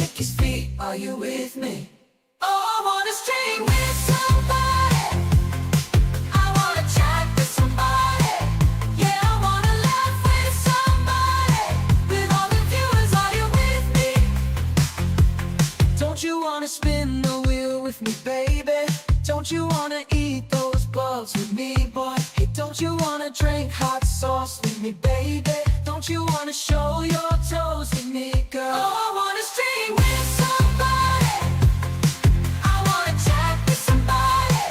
Chickie's feet, are you with me? Oh, I wanna string with somebody. I wanna chat with somebody. Yeah, I wanna laugh with somebody. With all the viewers, are you with me? Don't you wanna spin the wheel with me, baby? Don't you wanna eat those bugs with me, boy? Hey, don't you wanna drink hot sauce with me, baby? Don't you wanna show your toes with me, girl? Oh, I wanna string with somebody. I wanna chat with somebody.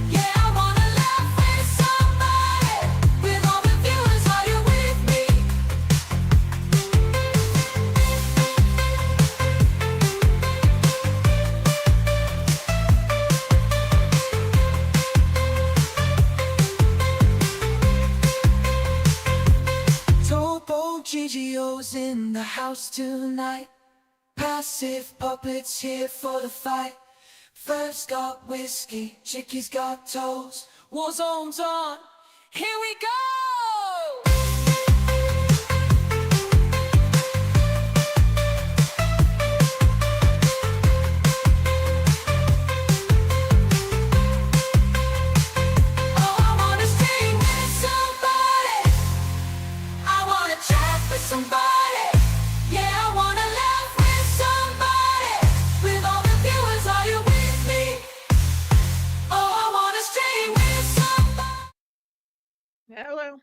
Yeah, I wanna laugh with somebody. With all the viewers, are you with me? Topo GGO's in the house tonight. Passive puppets here for the fight. First got whiskey, Chickie's got toes. Warzone's on, here we go! Oh, I wanna sing with somebody. I wanna chat with somebody. Yeah, I wanna laugh with somebody. With all the viewers, are you with me? Oh, I wanna stay with somebody. Hello.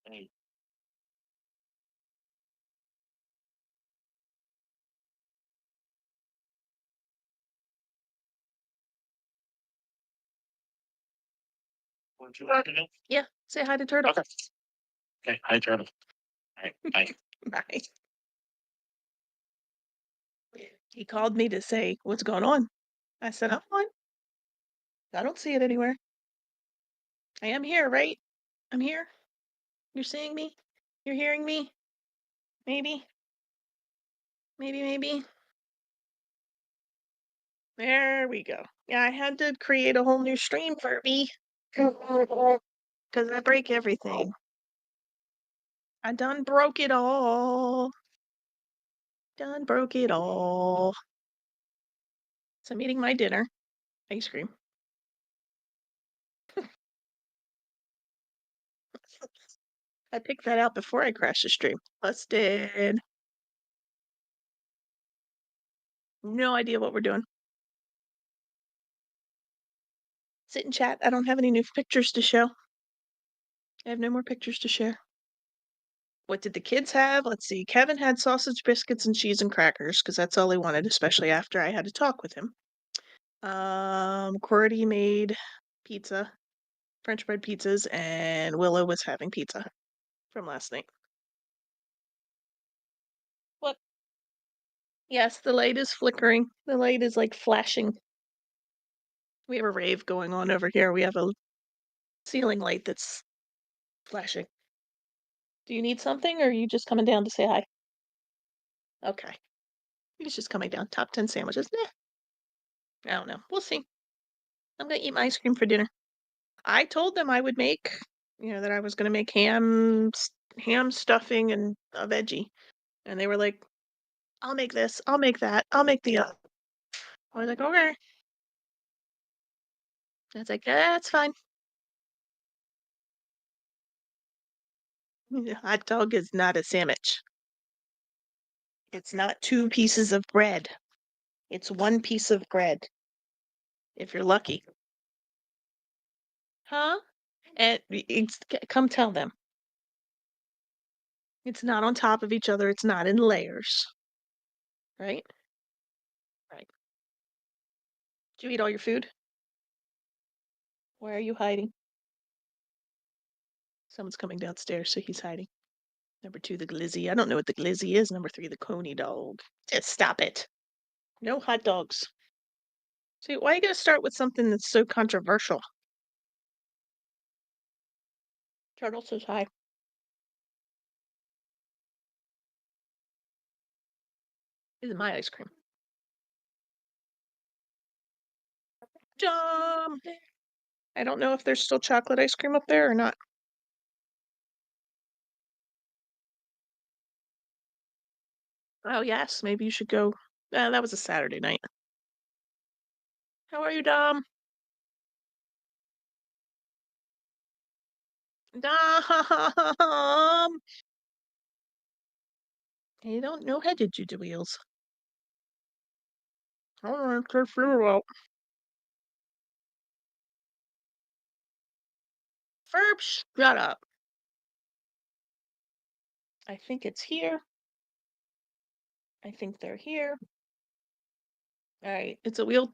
Hey, would you like to do? Yeah, say hi to Turtle. Okay. Okay, hi, Turtle. All right, bye. Bye. He called me to say, "What's going on?" I said, "I'm fine. I don't see it anywhere. I am here, right? I'm here. You're seeing me? You're hearing me? Maybe. Maybe. There we go. Yeah, I had to create a whole new stream for me. Because I break everything. I done broke it all. Done broke it all. So I'm eating my dinner. Ice cream. I picked that out before I crashed the stream. Busted. No idea what we're doing. Sit and chat. I don't have any new pictures to show. I have no more pictures to share. What did the kids have? Let's see. Kevin had sausage biscuits and cheese and crackers because that's all he wanted, especially after I had to talk with him. Cordy made pizza, French bread pizzas, and Willow was having pizza from last night. What? Yes, the light is flickering. The light is like flashing. We have a rave going on over here. We have a ceiling light that's flashing. Do you need something or are you just coming down to say hi? Okay. He's just coming down. Top 10 sandwiches. Nah. I don't know. We'll see. I'm gonna eat my ice cream for dinner. I told them I would make, that I was gonna make ham stuffing and a veggie. And they were like, I'll make this, I'll make that, I'll make the other. I was like, okay. It's like, that's fine. Hot dog is not a sandwich. It's not 2 pieces of bread. It's 1 piece of bread. If you're lucky. Huh? Come tell them. It's not on top of each other. It's not in layers. Right? Right. Did you eat all your food? Why are you hiding? Someone's coming downstairs, so he's hiding. Number 2, the glizzy. I don't know what the glizzy is. Number 3, the coney dog. Just stop it. No hot dogs. See, why are you going to start with something that's so controversial? Turtle says hi. This is my ice cream. Jump! I don't know if there's still chocolate ice cream up there or not. Oh, yes. Maybe you should go That was a Saturday night. How are you, Dom? Dom! You don't know how to do the wheels. Alright, good figure out. Ferb, shut up. I think it's here. I think they're here. Alright, it's a wheel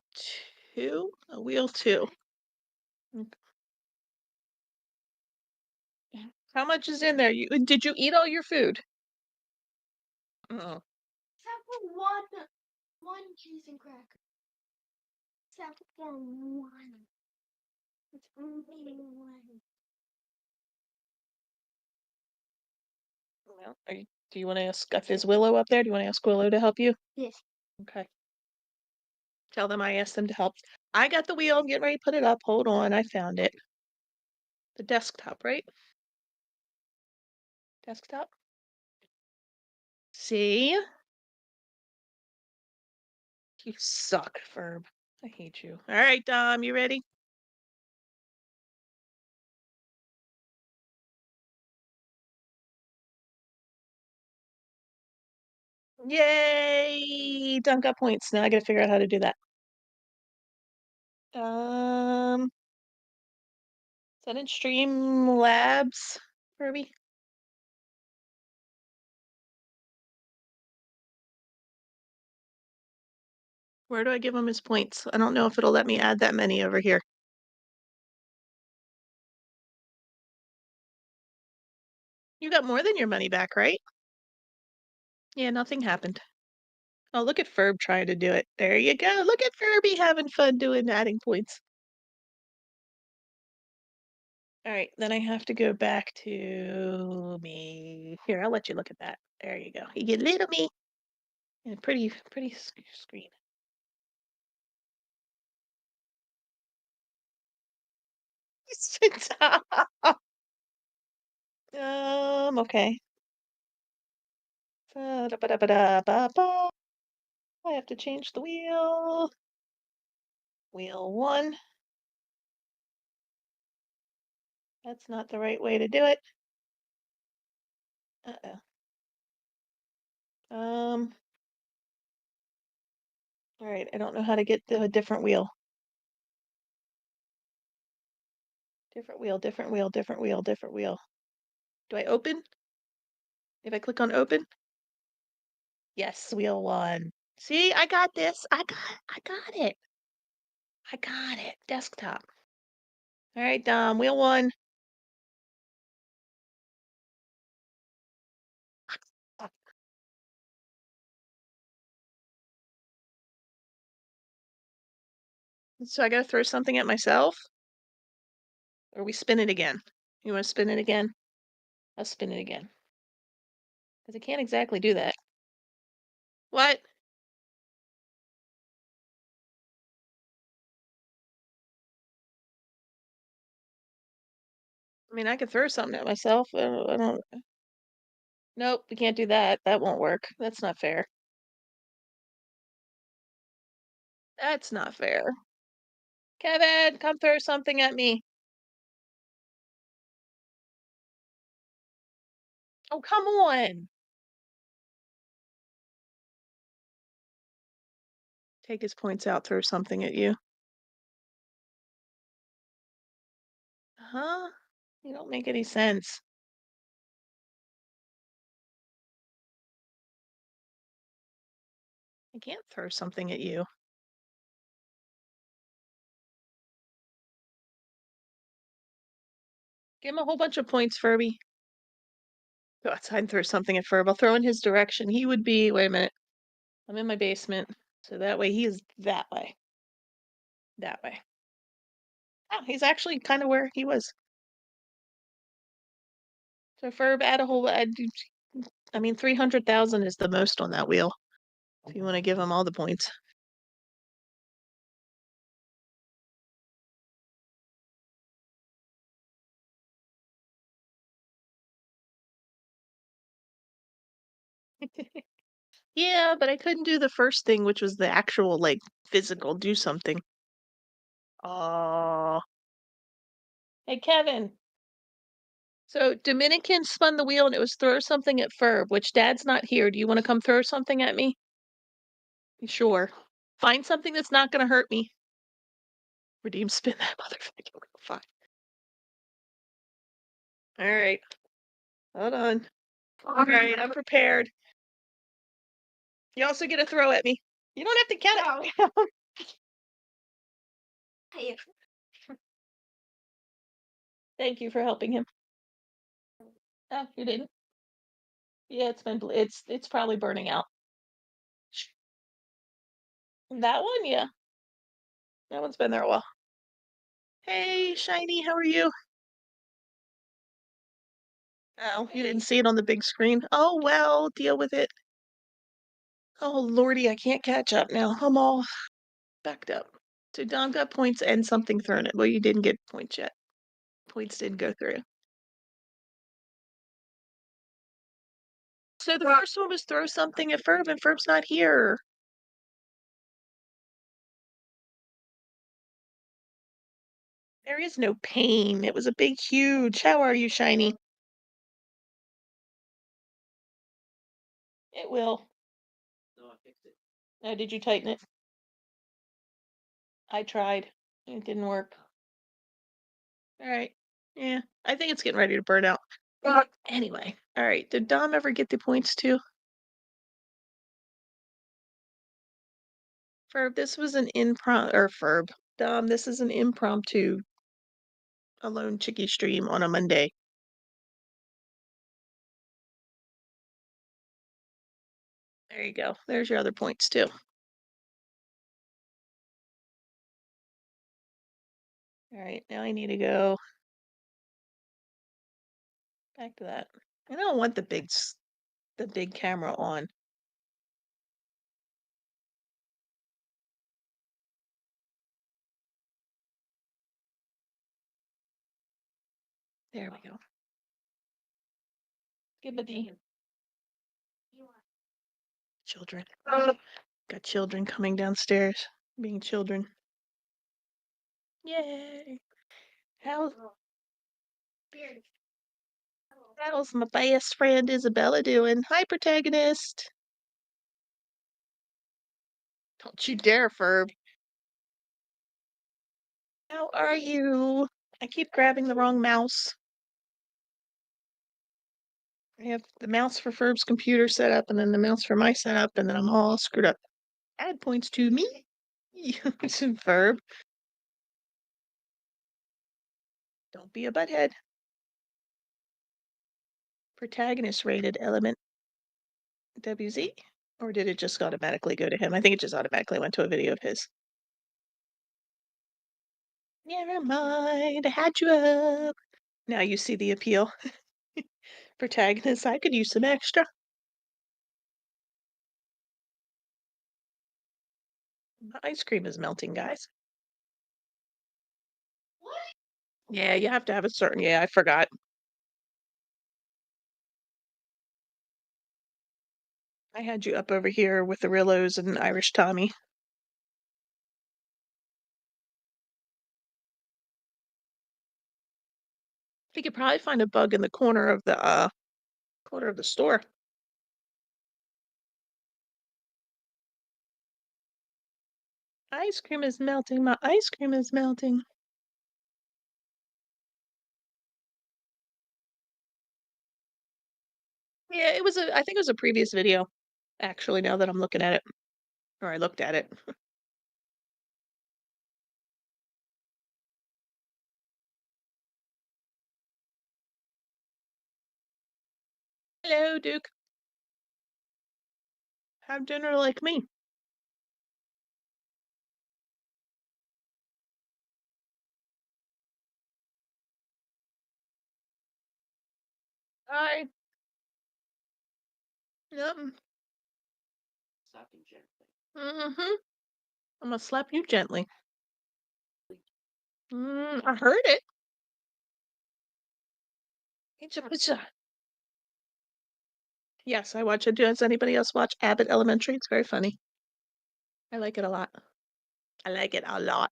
2? A wheel 2. How much is in there? Did you eat all your food? Oh. Except for one cheese and cracker. Except for one. It's only one. Well, do you want to ask if there's Willow up there? Do you want to ask Willow to help you? Yes. Okay. Tell them I asked them to help. I got the wheel. I'm getting ready to put it up. Hold on. I found it. The desktop, right? Desktop. See? You suck, Ferb. I hate you. All right, Dom, you ready? Yay! Dom got points. Now I gotta figure out how to do that. Is that in Streamlabs, Furby? Where do I give him his points? I don't know if it'll let me add that many over here. You got more than your money back, right? Yeah, nothing happened. Oh, look at Ferb trying to do it. There you go. Look at Furby having fun doing adding points. All right, then I have to go back to me. Here, I'll let you look at that. There you go. You get little me. And pretty screen. Okay. Ba-da-ba-da-ba-da-ba-ba. I have to change the wheel. Wheel 1. That's not the right way to do it. Uh-oh. All right, I don't know how to get to a different wheel. Different wheel, different wheel, different wheel, different wheel. Do I open? If I click on open? Yes, wheel 1. See, I got this. I got it. I got it. Desktop. All right, Dom, wheel 1. So I gotta throw something at myself? Or we spin it again? You wanna spin it again? I'll spin it again. Because I can't exactly do that. What? I mean, I could throw something at myself. I don't. Nope, we can't do that. That won't work. That's not fair. That's not fair. Kevin, come throw something at me. Oh, come on. Take his points out, throw something at you. Huh? You don't make any sense. I can't throw something at you. Give him a whole bunch of points, Furby. Go outside and throw something at Ferb. I'll throw in his direction. He would be, wait a minute. I'm in my basement. So that way he is that way. That way. Oh, he's actually kind of where he was. So Ferb, add a whole, I mean, 300,000 is the most on that wheel. If you want to give him all the points. Yeah, but I couldn't do the first thing, which was the actual, like, physical do something. Oh. Hey, Kevin. So Dominican spun the wheel and it was throw something at Ferb, which Dad's not here. Do you want to come throw something at me? Sure. Find something that's not going to hurt me. Redeem spin that motherfucker. Fine. All right. Hold on. All right, I'm prepared. You also get a throw at me. You don't have to count it. Hey, Thank you for helping him. Oh, you didn't. Yeah, it's probably burning out. That one, yeah. That one's been there a while. Hey, Shiny, how are you? Oh, you didn't see it on the big screen. Oh, well, deal with it. Oh, Lordy, I can't catch up now. I'm all backed up. So Dom got points and something thrown at. Well, you didn't get points yet. Points didn't go through. So the first one was throw something at Ferb, and Ferb's not here. There is no pain. It was a big, huge. How are you, Shiny? It will. No, I fixed it. Oh, did you tighten it? I tried. It didn't work. All right. Yeah, I think it's getting ready to burn out. Anyway, all right. Did Dom ever get the points too? Ferb, this was an impromptu, or Ferb, Dom, this is an impromptu alone Chickie stream on a Monday. There you go. There's your other points too. All right, now I need to go back to that. I don't want the big camera on. There we go. Skibbity. Children. Got children coming downstairs, being children. Yay. How's how's my best friend Isabella doing? Hi, protagonist. Don't you dare, Ferb. How are you? I keep grabbing the wrong mouse. I have the mouse for Ferb's computer set up and then the mouse for my setup, and then I'm all screwed up. Add points to me. Ferb. Don't be a butthead. Protagonist rated element WZ? Or did it just automatically go to him? I think it just automatically went to a video of his. Never mind, I had you up. Now you see the appeal. Protagonist, I could use some extra. My ice cream is melting, guys. what? Yeah, you have to have a certain. Yeah, I forgot. I had you up over here with the Rillos and Irish Tommy. You could probably find a bug in the corner of the store. Ice cream is melting. My ice cream is melting. Yeah, I think it was a previous video, actually, now that I'm looking at it. Or I looked at it. Hello, Duke. Have dinner like me. Hi. Yep. Stop you gently. Mm-hmm. I'm gonna slap you gently. I heard it. Pizza, pizza. Yes, I watch it. Does anybody else watch Abbott Elementary? It's very funny. I like it a lot. I like it a lot.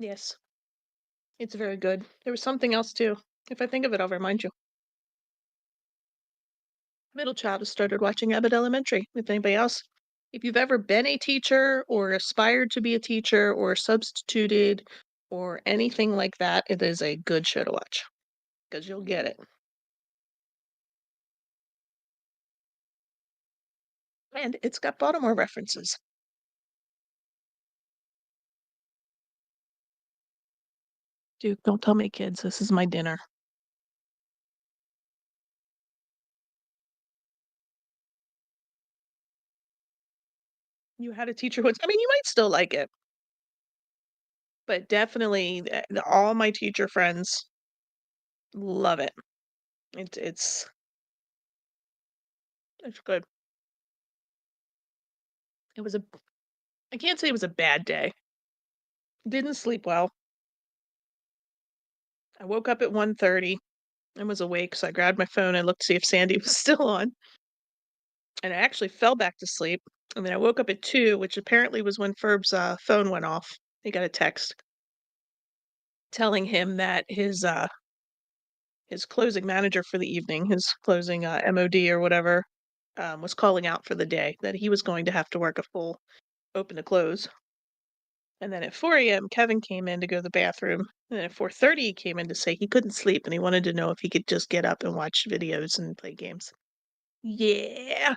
Yes, it's very good. There was something else too. If I think of it, I'll remind you. Middle child has started watching Abbott Elementary. If anybody else, if you've ever been a teacher or aspired to be a teacher or substituted or anything like that, it is a good show to watch because you'll get it. And it's got Baltimore references. Duke, don't tell me, kids. This is my dinner. You had a teacher I mean, you might still like it, but definitely all my teacher friends love it. It's good. It was I can't say it was a bad day. Didn't sleep well. I woke up at 1:30 and was awake, so I grabbed my phone and looked to see if Sandy was still on, and I actually fell back to sleep, and then I woke up at 2, which apparently was when Ferb's, phone went off. He got a text telling him that his closing manager for the evening, his closing, MOD or whatever, was calling out for the day, that he was going to have to work a full open to close. And then at 4 AM, Kevin came in to go to the bathroom. And then at 4:30, he came in to say he couldn't sleep and he wanted to know if he could just get up and watch videos and play games. Yeah.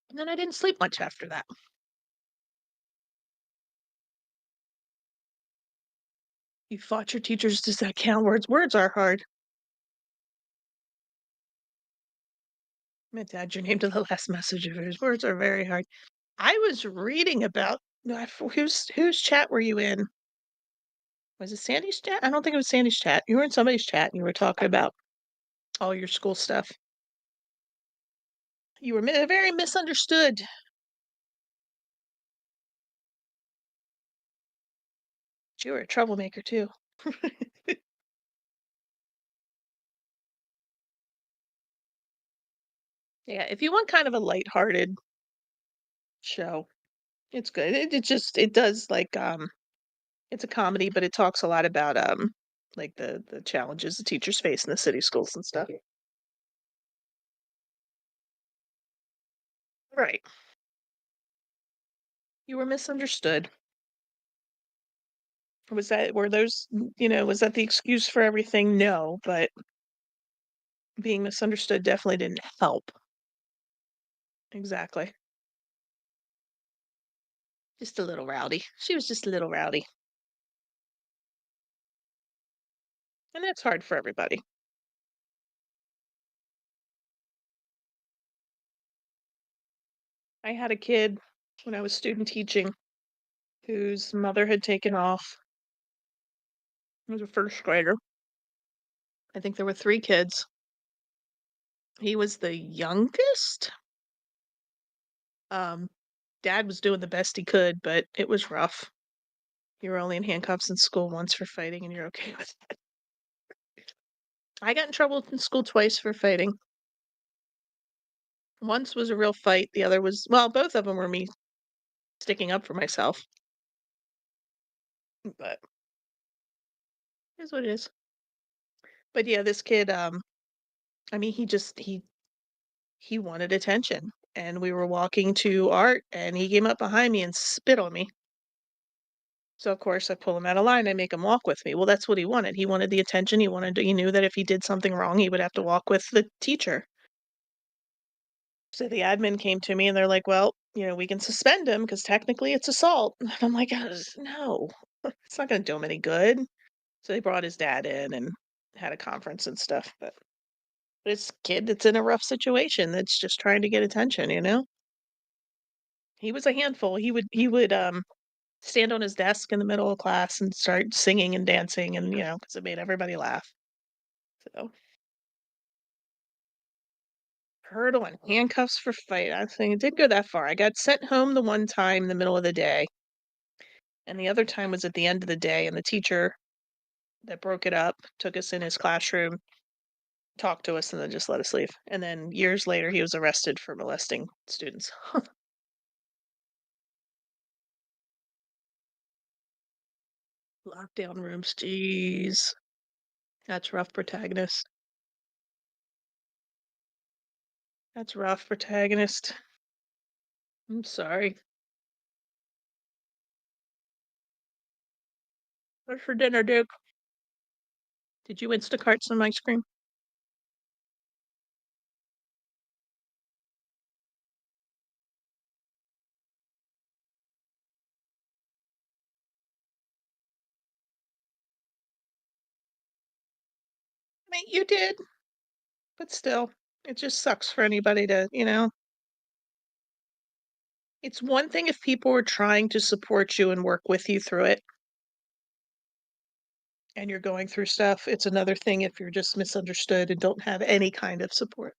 And then I didn't sleep much after that. You fought your teachers. Does that count? Words are hard. I meant to add your name to the last message of yours. Words are very hard. I was reading about no, whose chat were you in? Was it Sandy's chat? I don't think it was Sandy's chat. You were in somebody's chat and you were talking about all your school stuff. You were very misunderstood. You were a troublemaker too. Yeah, if you want kind of a lighthearted show, it's good. It does like it's a comedy, but it talks a lot about like the challenges the teachers face in the city schools and stuff. Right. You were misunderstood. Were those was that the excuse for everything? No, but being misunderstood definitely didn't help. Exactly. Just a little rowdy. She was just a little rowdy. And that's hard for everybody. I had a kid when I was student teaching whose mother had taken off. He was a first grader. I think there were 3 kids. He was the youngest. Um, Dad was doing the best he could, but it was rough. You were only in handcuffs in school once for fighting, and you're okay with it. I got in trouble in school twice for fighting. Once was a real fight, the other was well, both of them were me sticking up for myself. But it is what it is. But yeah, this kid, I mean, he wanted attention, and we were walking to art, and he came up behind me and spit on me. So, of course, I pull him out of line, I make him walk with me. Well, that's what he wanted. He wanted the attention, he knew that if he did something wrong, he would have to walk with the teacher. So the admin came to me and they're like, "Well, we can suspend him because technically it's assault." And I'm like, "No, it's not gonna do him any good." So they brought his dad in and had a conference and stuff, but this kid that's in a rough situation that's just trying to get attention. He was a handful. He would stand on his desk in the middle of class and start singing and dancing and, because it made everybody laugh. So, hurdle and handcuffs for fight. I think it didn't go that far. I got sent home the one time in the middle of the day, and the other time was at the end of the day, and the teacher that broke it up, took us in his classroom, talked to us, and then just let us leave. And then years later, he was arrested for molesting students. Lockdown rooms, jeez. That's rough, protagonist. That's rough, protagonist. I'm sorry. What's for dinner, Duke? Did you Instacart some ice cream? I mean, you did, but still, it just sucks for anybody to. It's one thing if people were trying to support you and work with you through it and you're going through stuff. It's another thing if you're just misunderstood and don't have any kind of support.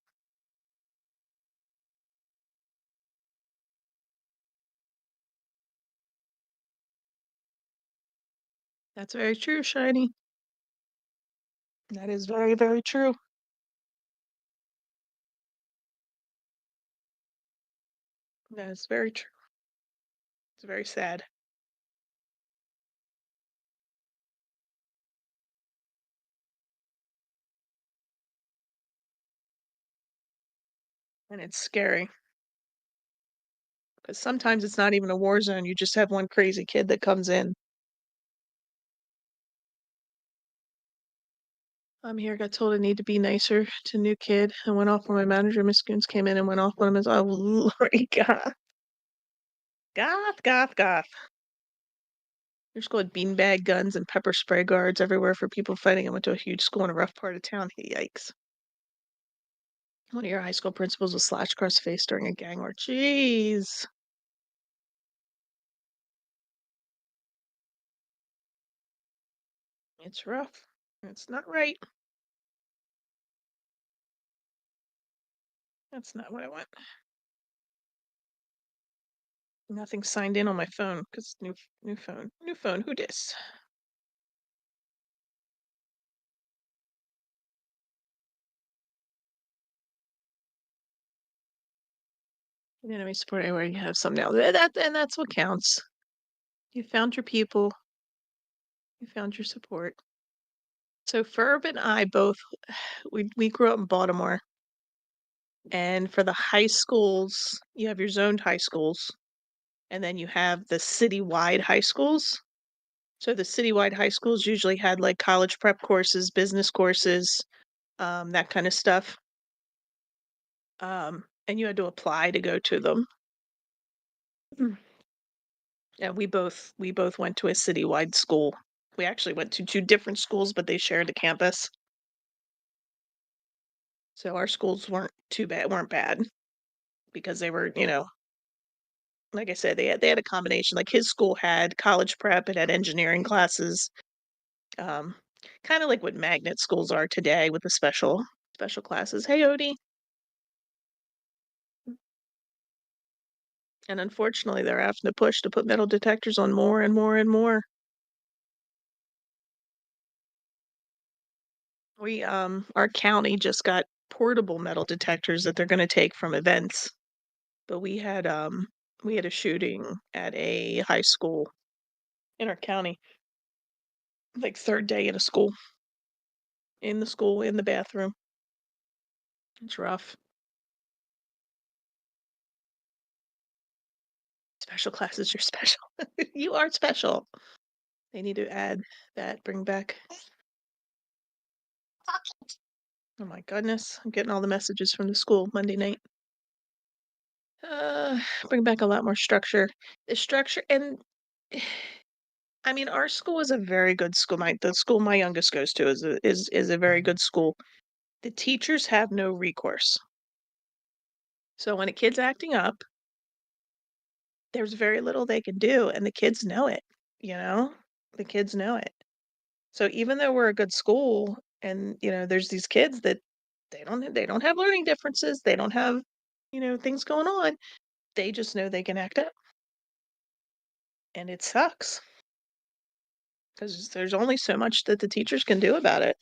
That's very true, Shiny. That is very, very true. That is very true. It's very sad. And it's scary because sometimes it's not even a war zone. You just have one crazy kid that comes in. I'm here, got told I need to be nicer to new kid. I went off when my manager, Miss Goons, came in and went off on him as oh, Lordy goth. Goth, goth, goth. Your school had beanbag guns and pepper spray guards everywhere for people fighting. I went to a huge school in a rough part of town. Yikes. One of your high school principals was slashed across the face during a gang war. Jeez. It's rough. It's not right. That's not what I want. Nothing signed in on my phone because new phone. New phone. Who dis? Enemy support anywhere you have some now. And that's what counts. You found your people. You found your support. So Ferb and I both we grew up in Baltimore. And for the high schools, you have your zoned high schools, and then you have the citywide high schools. So the citywide high schools usually had like college prep courses, business courses, that kind of stuff. And you had to apply to go to them. Yeah, we both went to a citywide school. We actually went to two different schools, but they shared a campus. So our schools weren't bad because they were, like I said, they had a combination. Like his school had college prep, it had engineering classes, um, kind of like what magnet schools are today with the special classes. Hey, Odie. And unfortunately, they're having to push to put metal detectors on more and more and more. Our county just got portable metal detectors that they're going to take from events. But we had a shooting at a high school in our county, like third day in a school, in the bathroom. It's rough. Special classes, you're special. You are special. They need to add that, bring back. Oh my goodness, I'm getting all the messages from the school Monday night. Bring back a lot more structure. The structure and I mean, our school is a very good school. The school my youngest goes to is a very good school. The teachers have no recourse. So when a kid's acting up, there's very little they can do, and the kids know it, you know? The kids know it. So even though we're a good school and, there's these kids that they don't have learning differences, they don't have, things going on. They just know they can act up. And it sucks. because there's only so much that the teachers can do about it.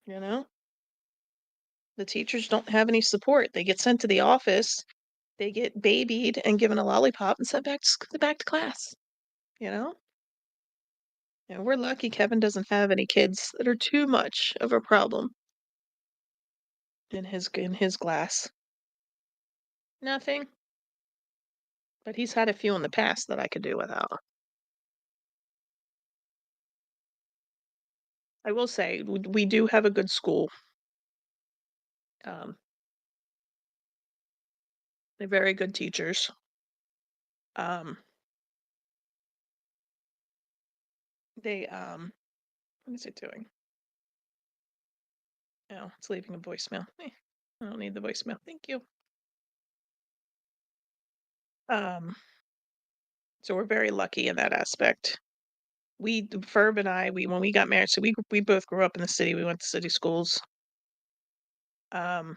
You know, the teachers don't have any support. They get sent to the office, they get babied and given a lollipop and sent back to class. You know, and we're lucky Kevin doesn't have any kids that are too much of a problem in his glass. Nothing, but he's had a few in the past that I could do without. I will say we do have a good school. Um, they're very good teachers. Um, what is it doing? Oh, it's leaving a voicemail. I don't need the voicemail. Thank you. Um, so we're very lucky in that aspect. Ferb and I, when we got married, so we both grew up in the city. We went to city schools. Um,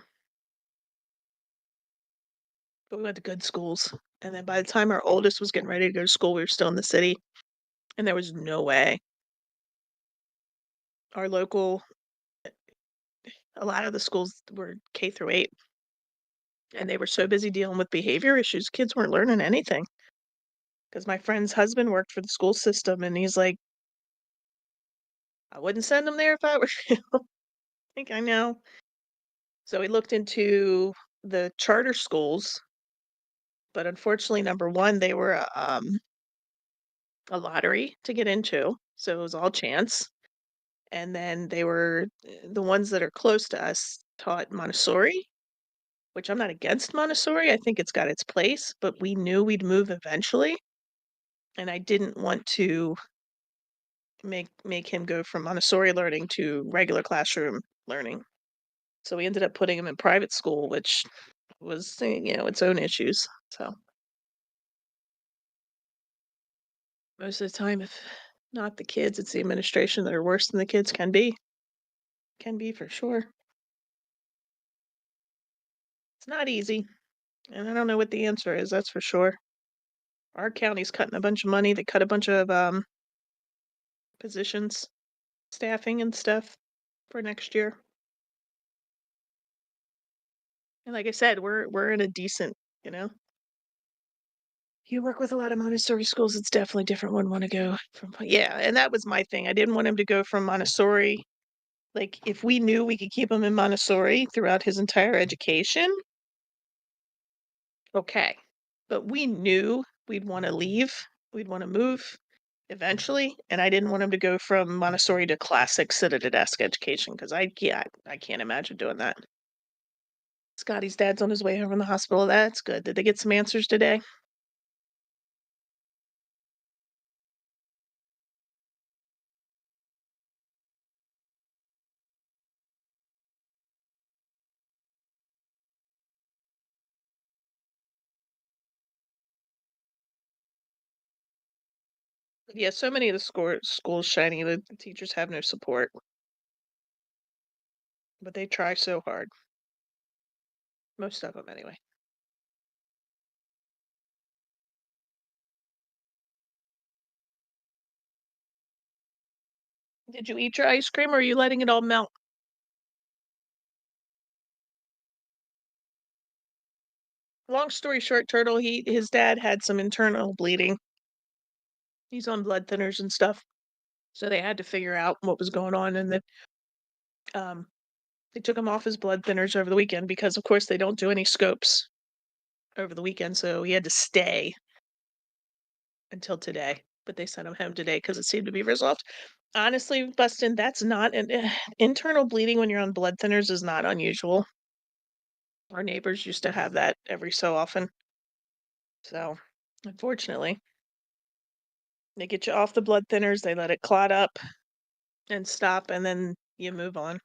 but we went to good schools. And then by the time our oldest was getting ready to go to school, we were still in the city, and there was no way. Our local, a lot of the schools were K through 8, and they were so busy dealing with behavior issues, kids weren't learning anything. Because my friend's husband worked for the school system, and he's like, I wouldn't send them there if I were you. I think I know. So we looked into the charter schools, but unfortunately, number one, they were a lottery to get into, so it was all chance. And then they were the ones that are close to us taught Montessori, which I'm not against Montessori. I think it's got its place, but we knew we'd move eventually, and I didn't want to make him go from Montessori learning to regular classroom learning. So we ended up putting him in private school, which was, its own issues. So most of the time, if not the kids, it's the administration that are worse than the kids can be. Can be for sure. It's not easy, and I don't know what the answer is, that's for sure. Our county's cutting a bunch of money. They cut a bunch of positions, staffing and stuff for next year. And like I said, we're in a decent, you know. You work with a lot of Montessori schools, it's definitely different when want to go from, yeah, and that was my thing. I didn't want him to go from Montessori. Like, if we knew we could keep him in Montessori throughout his entire education, okay. But we knew we'd want to leave, we'd want to move eventually, and I didn't want him to go from Montessori to classic sit-at-a-desk education because I can't imagine doing that. Scotty's dad's on his way home from the hospital. That's good. Did they get some answers today? Yeah, so many of the schools shiny, the teachers have no support, but they try so hard. Most of them, anyway. Did you eat your ice cream, or are you letting it all melt? Long story short, Turtle, his dad had some internal bleeding. He's on blood thinners and stuff, so they had to figure out what was going on, and then they took him off his blood thinners over the weekend because, of course, they don't do any scopes over the weekend, so he had to stay until today. But they sent him home today because it seemed to be resolved. Honestly, Bustin, that's not an internal bleeding when you're on blood thinners is not unusual. Our neighbors used to have that every so often. So, unfortunately, they get you off the blood thinners, they let it clot up and stop, and then you move on.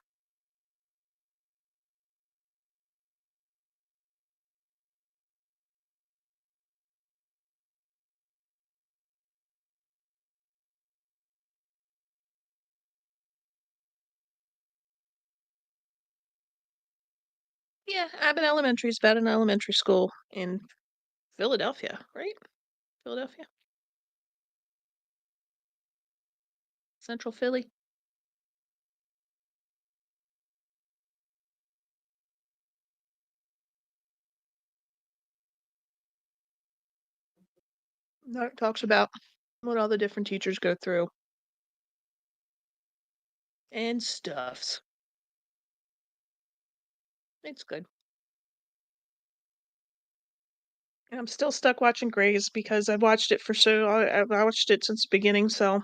Yeah, Abbott Elementary is about an elementary school in Philadelphia, right? Philadelphia. Central Philly. No, it talks about what all the different teachers go through and stuffs. It's good. And I'm still stuck watching Grey's because I've watched it for I watched it since the beginning, so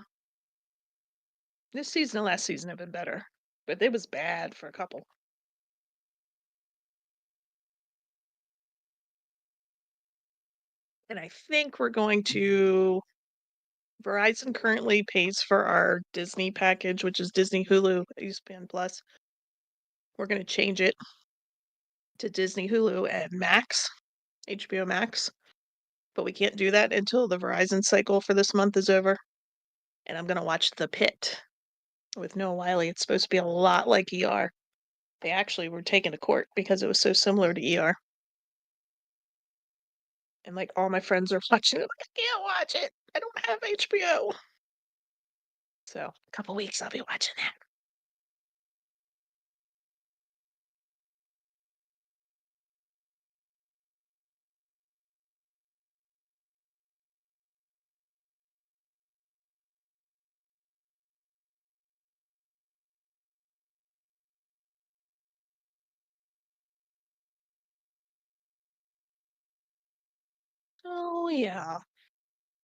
this season and last season have been better. But it was bad for a couple. And I think we're going to Verizon currently pays for our Disney package, which is Disney Hulu, ESPN Plus. We're going to change it to Disney Hulu and Max, HBO Max. But we can't do that until the Verizon cycle for this month is over. And I'm going to watch The Pit with Noah Wiley. It's supposed to be a lot like ER. They actually were taken to court because it was so similar to ER. And like all my friends are watching it. Like, I can't watch it. I don't have HBO. So a couple weeks I'll be watching that. Oh yeah.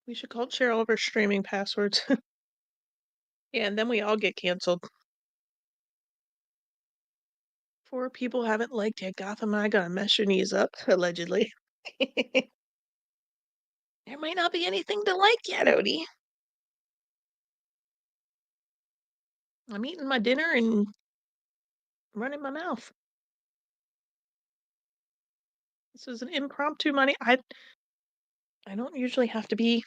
We should call Cheryl over streaming passwords. Yeah, and then we all get canceled. 4 people haven't liked it. Gotham, I gotta mess your knees up, allegedly. There might not be anything to like yet, Odie. I'm eating my dinner and running my mouth. This is an impromptu money. I don't usually have to be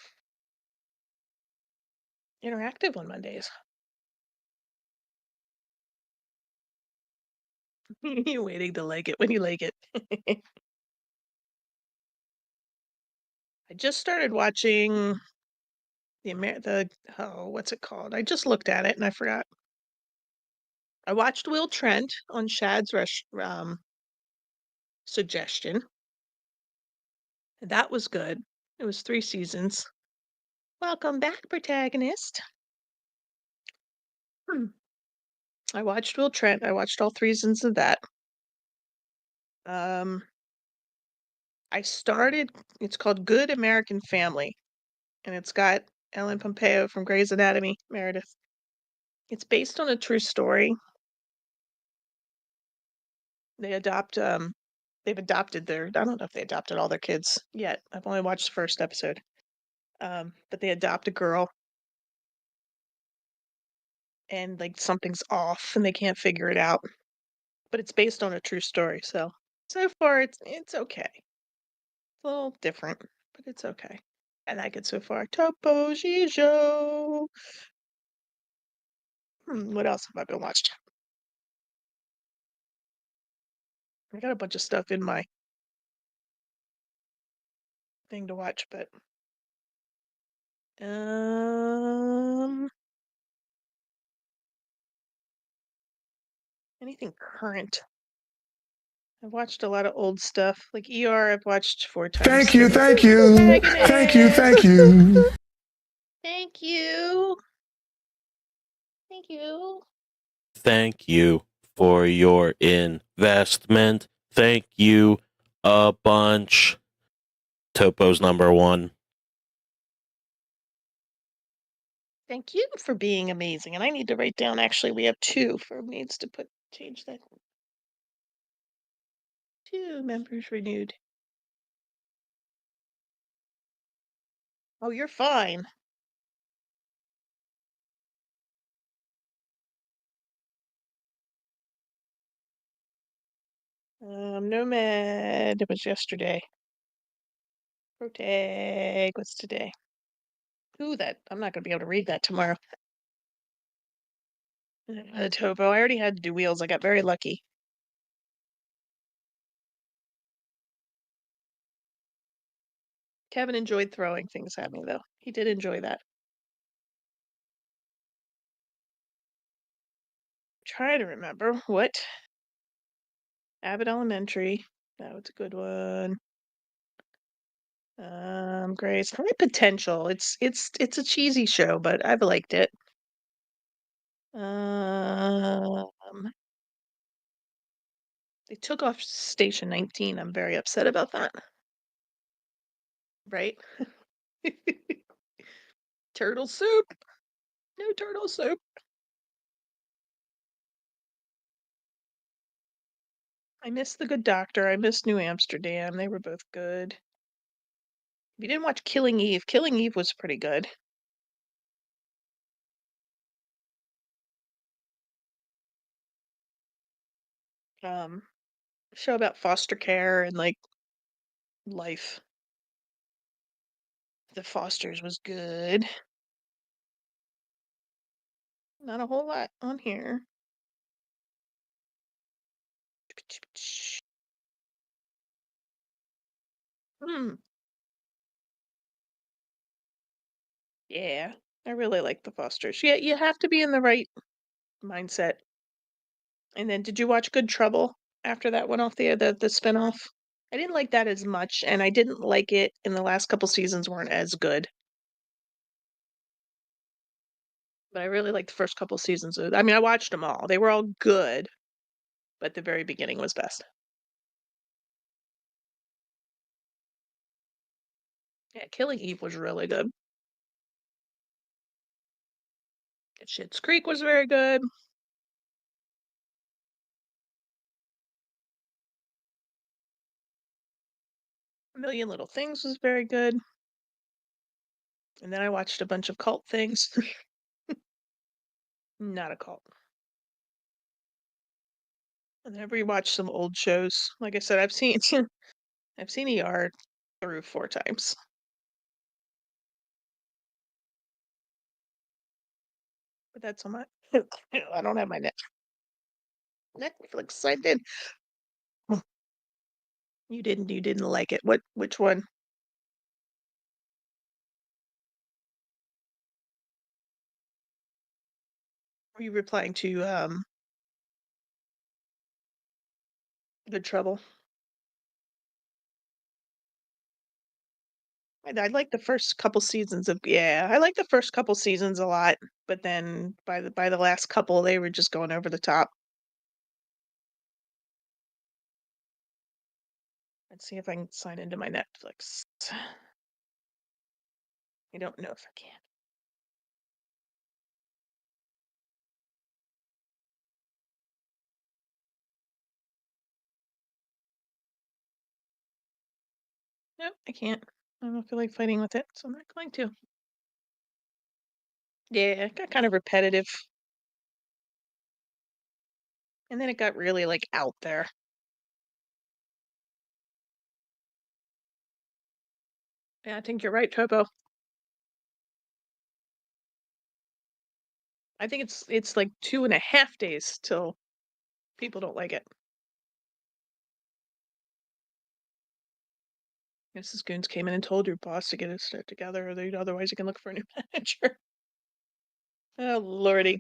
interactive on Mondays. You're waiting to like it when you like it. I just started watching what's it called? I just looked at it and I forgot. I watched Will Trent on Shad's suggestion. That was good. It was 3 seasons. Welcome back, protagonist. I watched Will Trent. I watched all 3 seasons of that. I started, it's called Good American Family, and it's got Ellen Pompeo from Grey's Anatomy, Meredith. It's based on a true story. They've adopted I don't know if they adopted all their kids yet. I've only watched the first episode. But they adopt a girl and like something's off and they can't figure it out. But it's based on a true story, so far it's okay. It's a little different, but it's okay. I like it so far. Topo Gijo. What else have I been watching? I got a bunch of stuff in my thing to watch, but anything current. I've watched a lot of old stuff. Like ER, I've watched 4 times. Thank you, thank you, thank you, thank you. Thank you. Thank you. Thank you for your investment. Thank you a bunch. Topo's number 1. Thank you for being amazing. And I need to write down, actually, we have 2 for needs to change that. 2 members renewed. Oh, you're fine. Nomad, it was yesterday. Protag, what's today? Ooh, I'm not gonna be able to read that tomorrow. Topo, I already had to do wheels. I got very lucky. Kevin enjoyed throwing things at me, though. He did enjoy that. trying to remember what. Abbott Elementary. That was a good one. Grace. High Potential. It's a cheesy show, but I've liked it. They took off Station 19. I'm very upset about that. Right? Turtle soup. No turtle soup. I miss The Good Doctor. I miss New Amsterdam. They were both good. If you didn't watch Killing Eve was pretty good. Show about foster care and like life. The Fosters was good. Not a whole lot on here. Hmm. Yeah, I really like the Fosters. Yeah, you have to be in the right mindset. And then, did you watch Good Trouble after that went off the spinoff? I didn't like that as much, and I didn't like it. In the last couple seasons weren't as good. But I really liked the first couple seasons. I mean, I watched them all. They were all good, but the very beginning was best. Yeah, Killing Eve was really good. Schitt's Creek was very good. A Million Little Things was very good. And then I watched a bunch of cult things. Not a cult. And then I rewatched some old shows. Like I said, I've seen I've seen ER through 4 times. But that's on my I don't have my Netflix. I did. You didn't like it. Which one? Were you replying to Good Trouble? I like the first couple seasons of I like the first couple seasons a lot, but then by the last couple they were just going over the top. Let's see if I can sign into my Netflix. I don't know if I can. Nope, I can't. I don't feel like fighting with it, so I'm not going to. Yeah, it got kind of repetitive. And then it got really like out there. Yeah, I think you're right, Topo. I think it's like 2.5 days till people don't like it. Mrs. Goons came in and told your boss to get his stuff together, or otherwise you can look for a new manager. Oh lordy.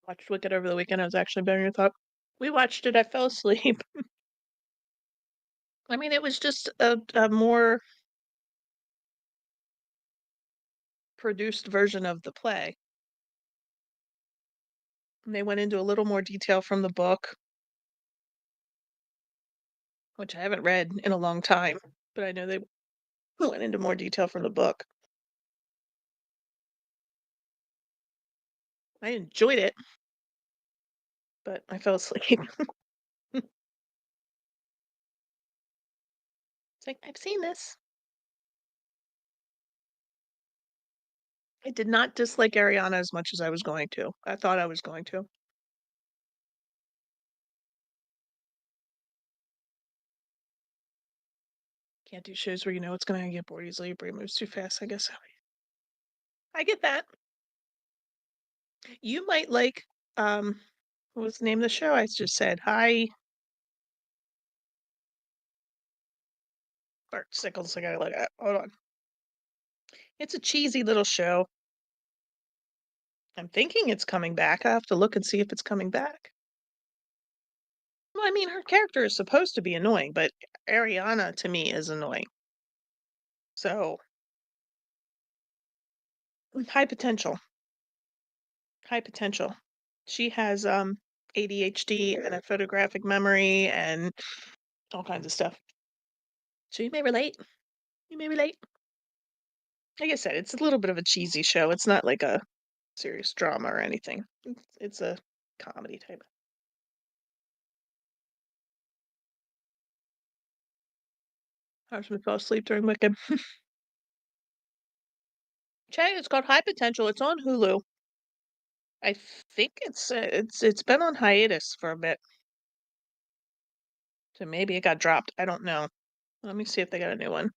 Watched Wicked over the weekend. It was actually better than I thought. We watched it. I fell asleep. I mean, it was just a more produced version of the play. And they went into a little more detail from the book, which I haven't read in a long time, but I know they went into more detail from the book. I enjoyed it, but I fell asleep. It's like, I've seen this. I did not dislike Ariana as much as I was going to. I thought I was going to. Can't do shows where you know it's gonna get bored easily. Your brain moves too fast, I guess. I get that. You might like what was the name of the show I just said? Hi Bart Sickles. I gotta look at. Hold on. It's a cheesy little show. I'm thinking it's coming back. I have to look and see if it's coming back. Well, I mean, her character is supposed to be annoying, but Ariana to me is annoying. So, high potential. High potential. She has ADHD and a photographic memory and all kinds of stuff. So you may relate. You may relate. Like I said, it's a little bit of a cheesy show. It's not like a serious drama or anything. It's a comedy type. Husband fell asleep during Wicked. Che, it's called High Potential. It's on Hulu. I think it's been on hiatus for a bit. So maybe it got dropped. I don't know. Let me see if they got a new one.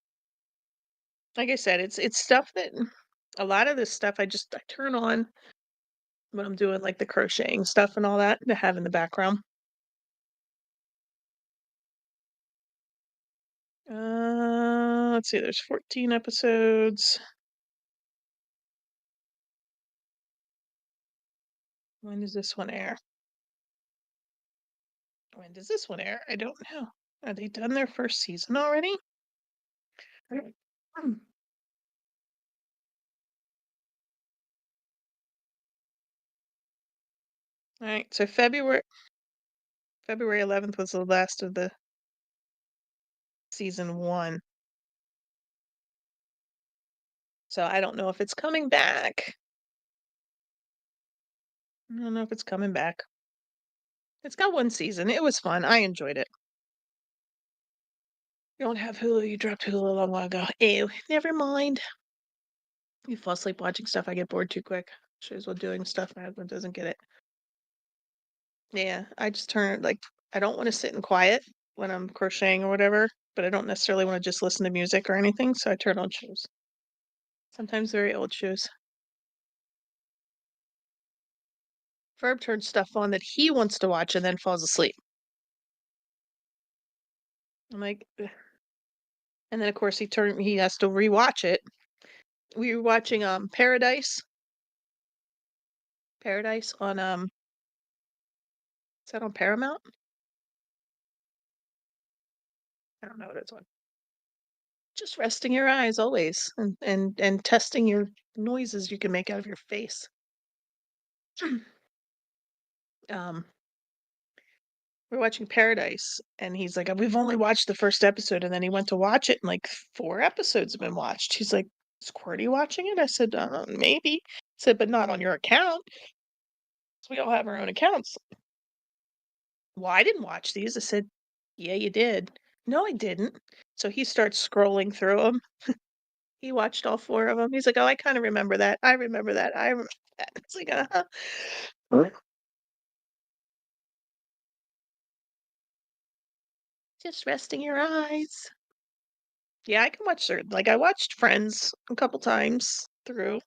Like I said, it's stuff that a lot of this stuff I turn on when I'm doing like the crocheting stuff and all that to have in the background. Let's see, there's 14 episodes. When does this one air? When does this one air? I don't know. Are they done their first season already? Hmm. All right, so February 11th was the last of the season 1. So I don't know if it's coming back. I don't know if it's coming back. It's got 1 season. It was fun. I enjoyed it. You don't have Hulu. You dropped Hulu a long while ago. Ew, never mind. You fall asleep watching stuff. I get bored too quick. Shows while doing stuff. My husband doesn't get it. Yeah, I just turn like I don't want to sit in quiet when I'm crocheting or whatever, but I don't necessarily want to just listen to music or anything, so I turn on shows. Sometimes very old shows. Ferb turns stuff on that he wants to watch and then falls asleep. I'm like, "Ugh." And then of course he has to rewatch it. We were watching Paradise on is that on Paramount? I don't know what it's on. Just resting your eyes always and testing your noises you can make out of your face. um we're watching Paradise and he's like, we've only watched the first episode, and then he went to watch it and like 4 episodes have been watched. He's like, is QWERTY watching it? I said, maybe. He said, but not on your account. So we all have our own accounts. Well, I didn't watch these. I said, yeah, you did. No, I didn't. So he starts scrolling through them. He watched all 4 of them. He's like, oh, I kind of remember that. I remember that. I remember that. It's like, just resting your eyes. Yeah, I can watch certain. Like I watched Friends a couple times through.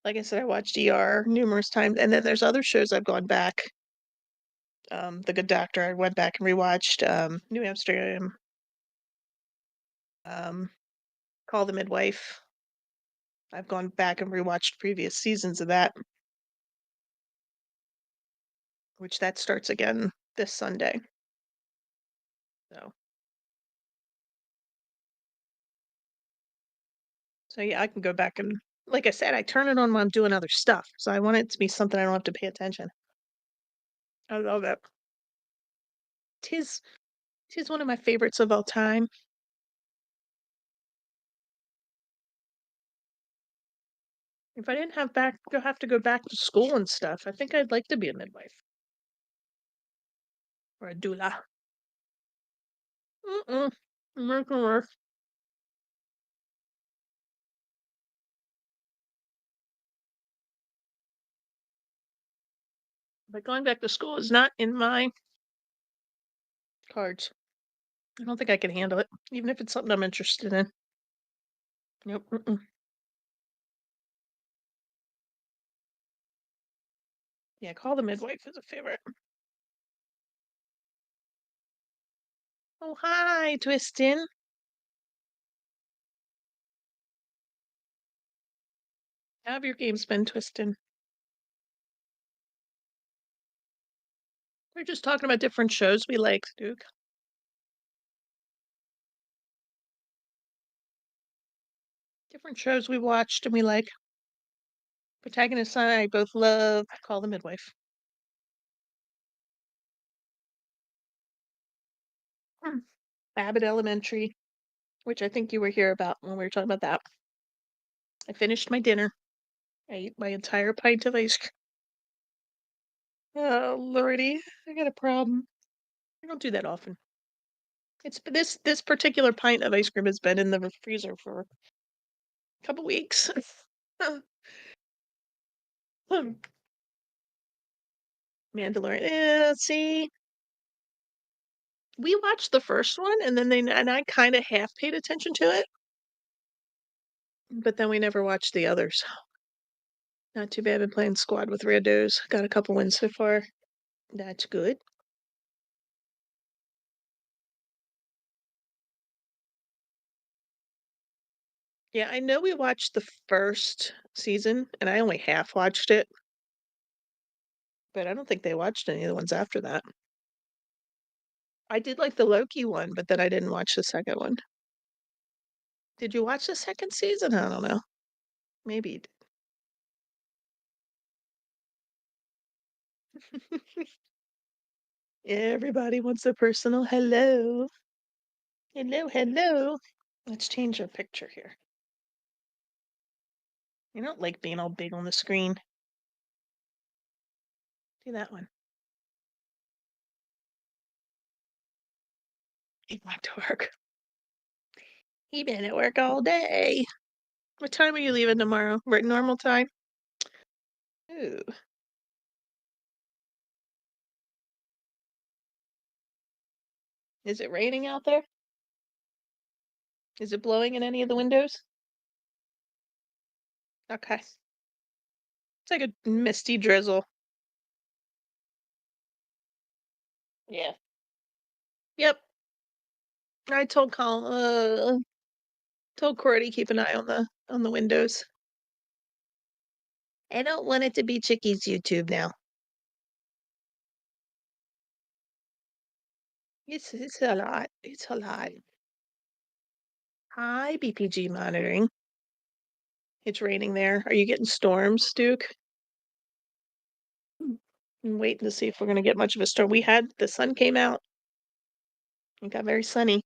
Like I said, I watched ER numerous times, and then there's other shows I've gone back. The Good Doctor, I went back and rewatched. New Amsterdam. Um, Call the Midwife. I've gone back and rewatched previous seasons of that, which that starts again this Sunday. So yeah, I can go back and, like I said, I turn it on when I'm doing other stuff. So I want it to be something I don't have to pay attention. I love it. Tis one of my favorites of all time. If I didn't have to go back to school and stuff, I think I'd like to be a midwife or a doula. Mm-mm. American work. But going back to school is not in my cards. I don't think I can handle it, even if it's something I'm interested in. Nope. Mm-mm. Yeah, Call the Midwife is a favorite. Oh, hi, Twistin. How have your games been, Twistin? We're just talking about different shows we like, Duke. Different shows we watched and we like. Protagonist and I both love Call the Midwife. Abbott Elementary, which I think you were here about when we were talking about that. I finished my dinner. I ate my entire pint of ice cream. Oh, Lordy, I got a problem. I don't do that often. It's this particular pint of ice cream has been in the freezer for a couple weeks. Mandalorian. See, we watched the first one, and then I kind of half paid attention to it, but then we never watched the others. Not too bad. Been playing squad with randos. Got a couple wins so far. That's good. Yeah, I know we watched the first season, and I only half watched it, but I don't think they watched any of the ones after that. I did like the Loki one, but then I didn't watch the second one. Did you watch the second season? I don't know. Maybe you did. Everybody wants a personal hello. Hello, hello. Let's change our picture here. You don't like being all big on the screen. Do that one. He went to work. He been at work all day. What time are you leaving tomorrow? Right, normal time? Ooh. Is it raining out there? Is it blowing in any of the windows? Okay. It's like a misty drizzle. Yeah. Yep. I told told Corey to keep an eye on the windows. I don't want it to be Chickie's YouTube now. It's a lot. It's a lot. Hi, BPG monitoring. It's raining there. Are you getting storms, Duke? I'm waiting to see if we're gonna get much of a storm. We had the sun came out. It got very sunny.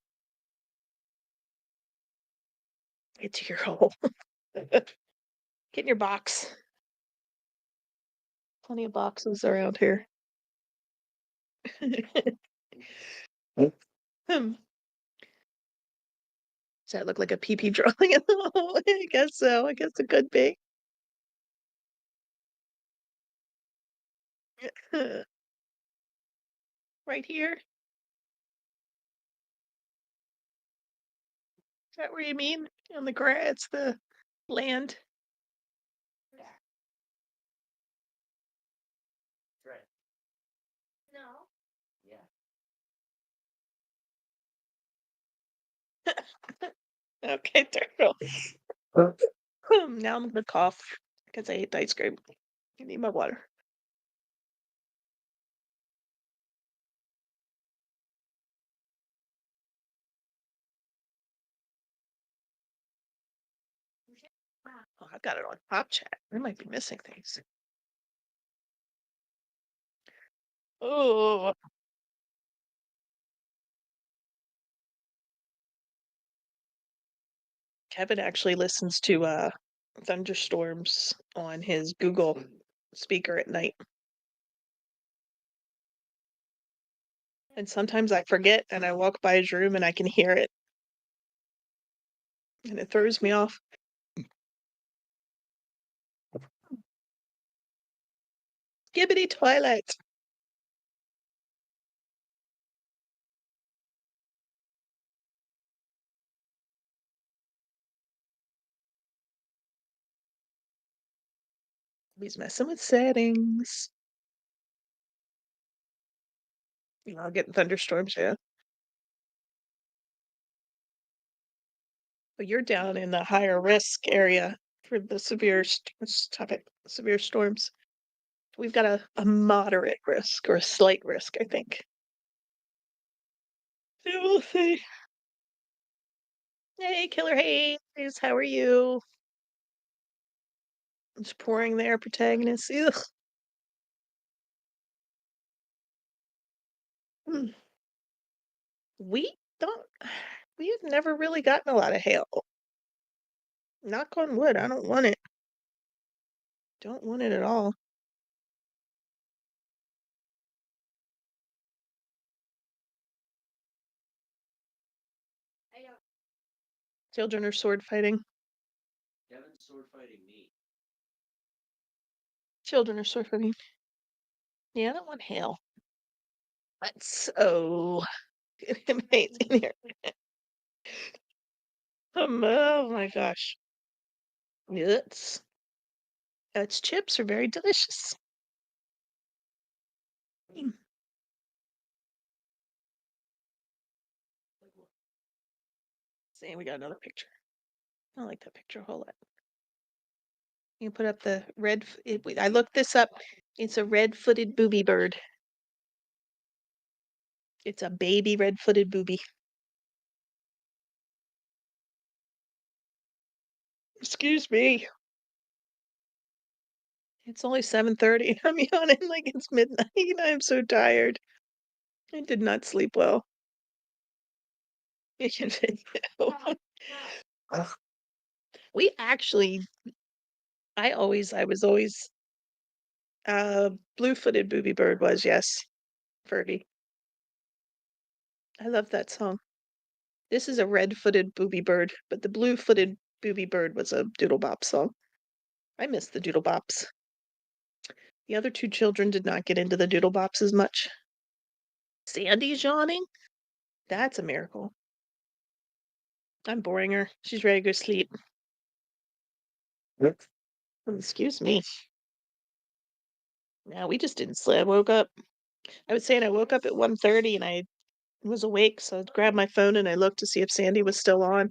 It's your hole. Get in your box. Plenty of boxes around here. Hmm. Does that look like a pee-pee drawing in the hole? I guess so. I guess it could be. Right here. Is that where you mean? On the grass, the land? Right. No. Okay, turtle. Now I'm gonna cough because I ate the ice cream. I need my water. Oh, I've got it on pop chat. I might be missing things. Oh, Kevin actually listens to thunderstorms on his Google speaker at night. And sometimes I forget and I walk by his room and I can hear it. And it throws me off. Gibbity Twilight. He's messing with settings. You know, I'll get thunderstorms, yeah. But you're down in the higher risk area. for the severe storms. We've got a moderate risk or a slight risk, I think. So we'll see. Hey, Killer Hayes, how are you? It's pouring there, protagonist. Ugh. Hmm. We don't. We have never really gotten a lot of hail. Knock on wood. I don't want it. Don't want it at all. I don't. Children are sword fighting. Kevin's sword fighting me. Children are sword fighting. Yeah, I don't want hail. Let's get him Hayes in here. Oh my gosh. Its chips are very delicious. See, we got another picture. I like that picture a whole lot. You can put up the red. I looked this up. It's a red-footed booby bird. It's a baby red-footed booby. Excuse me. It's only 7:30. I'm yawning like it's midnight. I'm so tired. I did not sleep well. Ugh. We actually, I was always, blue-footed booby bird was, yes, Fergie. I love that song. This is a red-footed booby bird, but the blue-footed booby bird was a Doodle Bop song. I miss the Doodle Bops. The other two children did not get into the Doodle Bops as much. Sandy's yawning? That's a miracle. I'm boring her. She's ready to go sleep. Excuse me. No, we just didn't sleep. I woke up. I was saying I woke up at 1:30 and I was awake, so I grabbed my phone and I looked to see if Sandy was still on.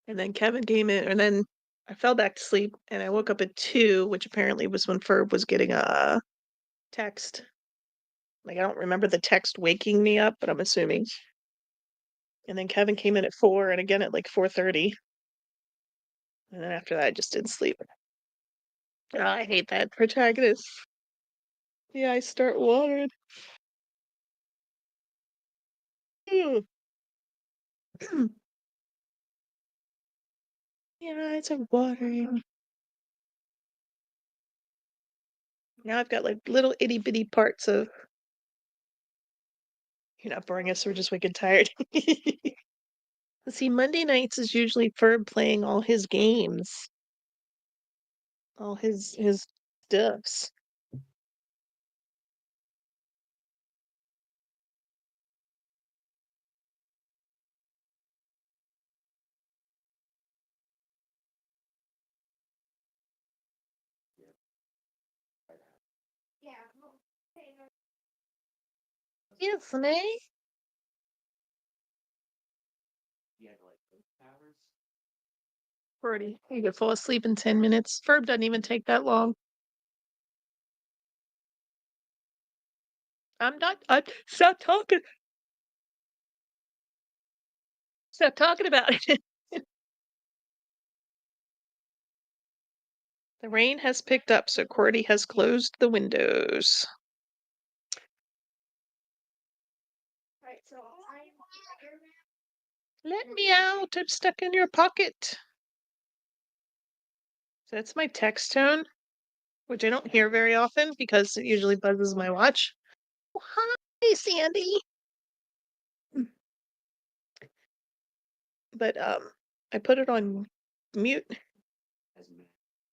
And then Kevin came in, and then I fell back to sleep, and I woke up at 2, which apparently was when Ferb was getting a text. Like, I don't remember the text waking me up, but I'm assuming. And then Kevin came in at 4, and again at like 4:30. And then after that, I just didn't sleep. Oh, I hate that protagonist. Yeah, I start watering. Ew. Yeah, it's a watering. Now I've got like little itty bitty parts of. You're not boring us, we're just wicked tired. See, Monday nights is usually Ferb playing all his games, all his stuffs. Yeah. Yes, May. Birdie, you could fall asleep in 10 minutes. Ferb doesn't even take that long. I stop talking. Stop talking about it. The rain has picked up, so Cordy has closed the windows. Right. So I'm. Let me out. I'm stuck in your pocket. So that's my text tone, which I don't hear very often because it usually buzzes my watch. Oh, hi, Sandy. But I put it on mute.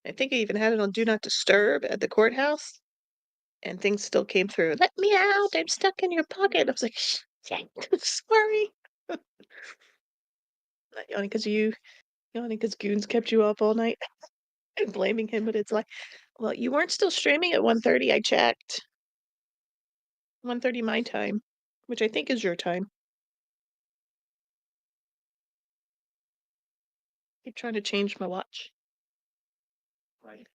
I think I even had it on Do Not Disturb at the courthouse, and things still came through. Let me out! I'm stuck in your pocket. I was like, shh, sorry. Not yawning because yawning because Goons kept you up all night and blaming him, but it's like, well, you weren't still streaming at 1:30. I checked. 1:30 my time, which I think is your time. Keep trying to change my watch. Right.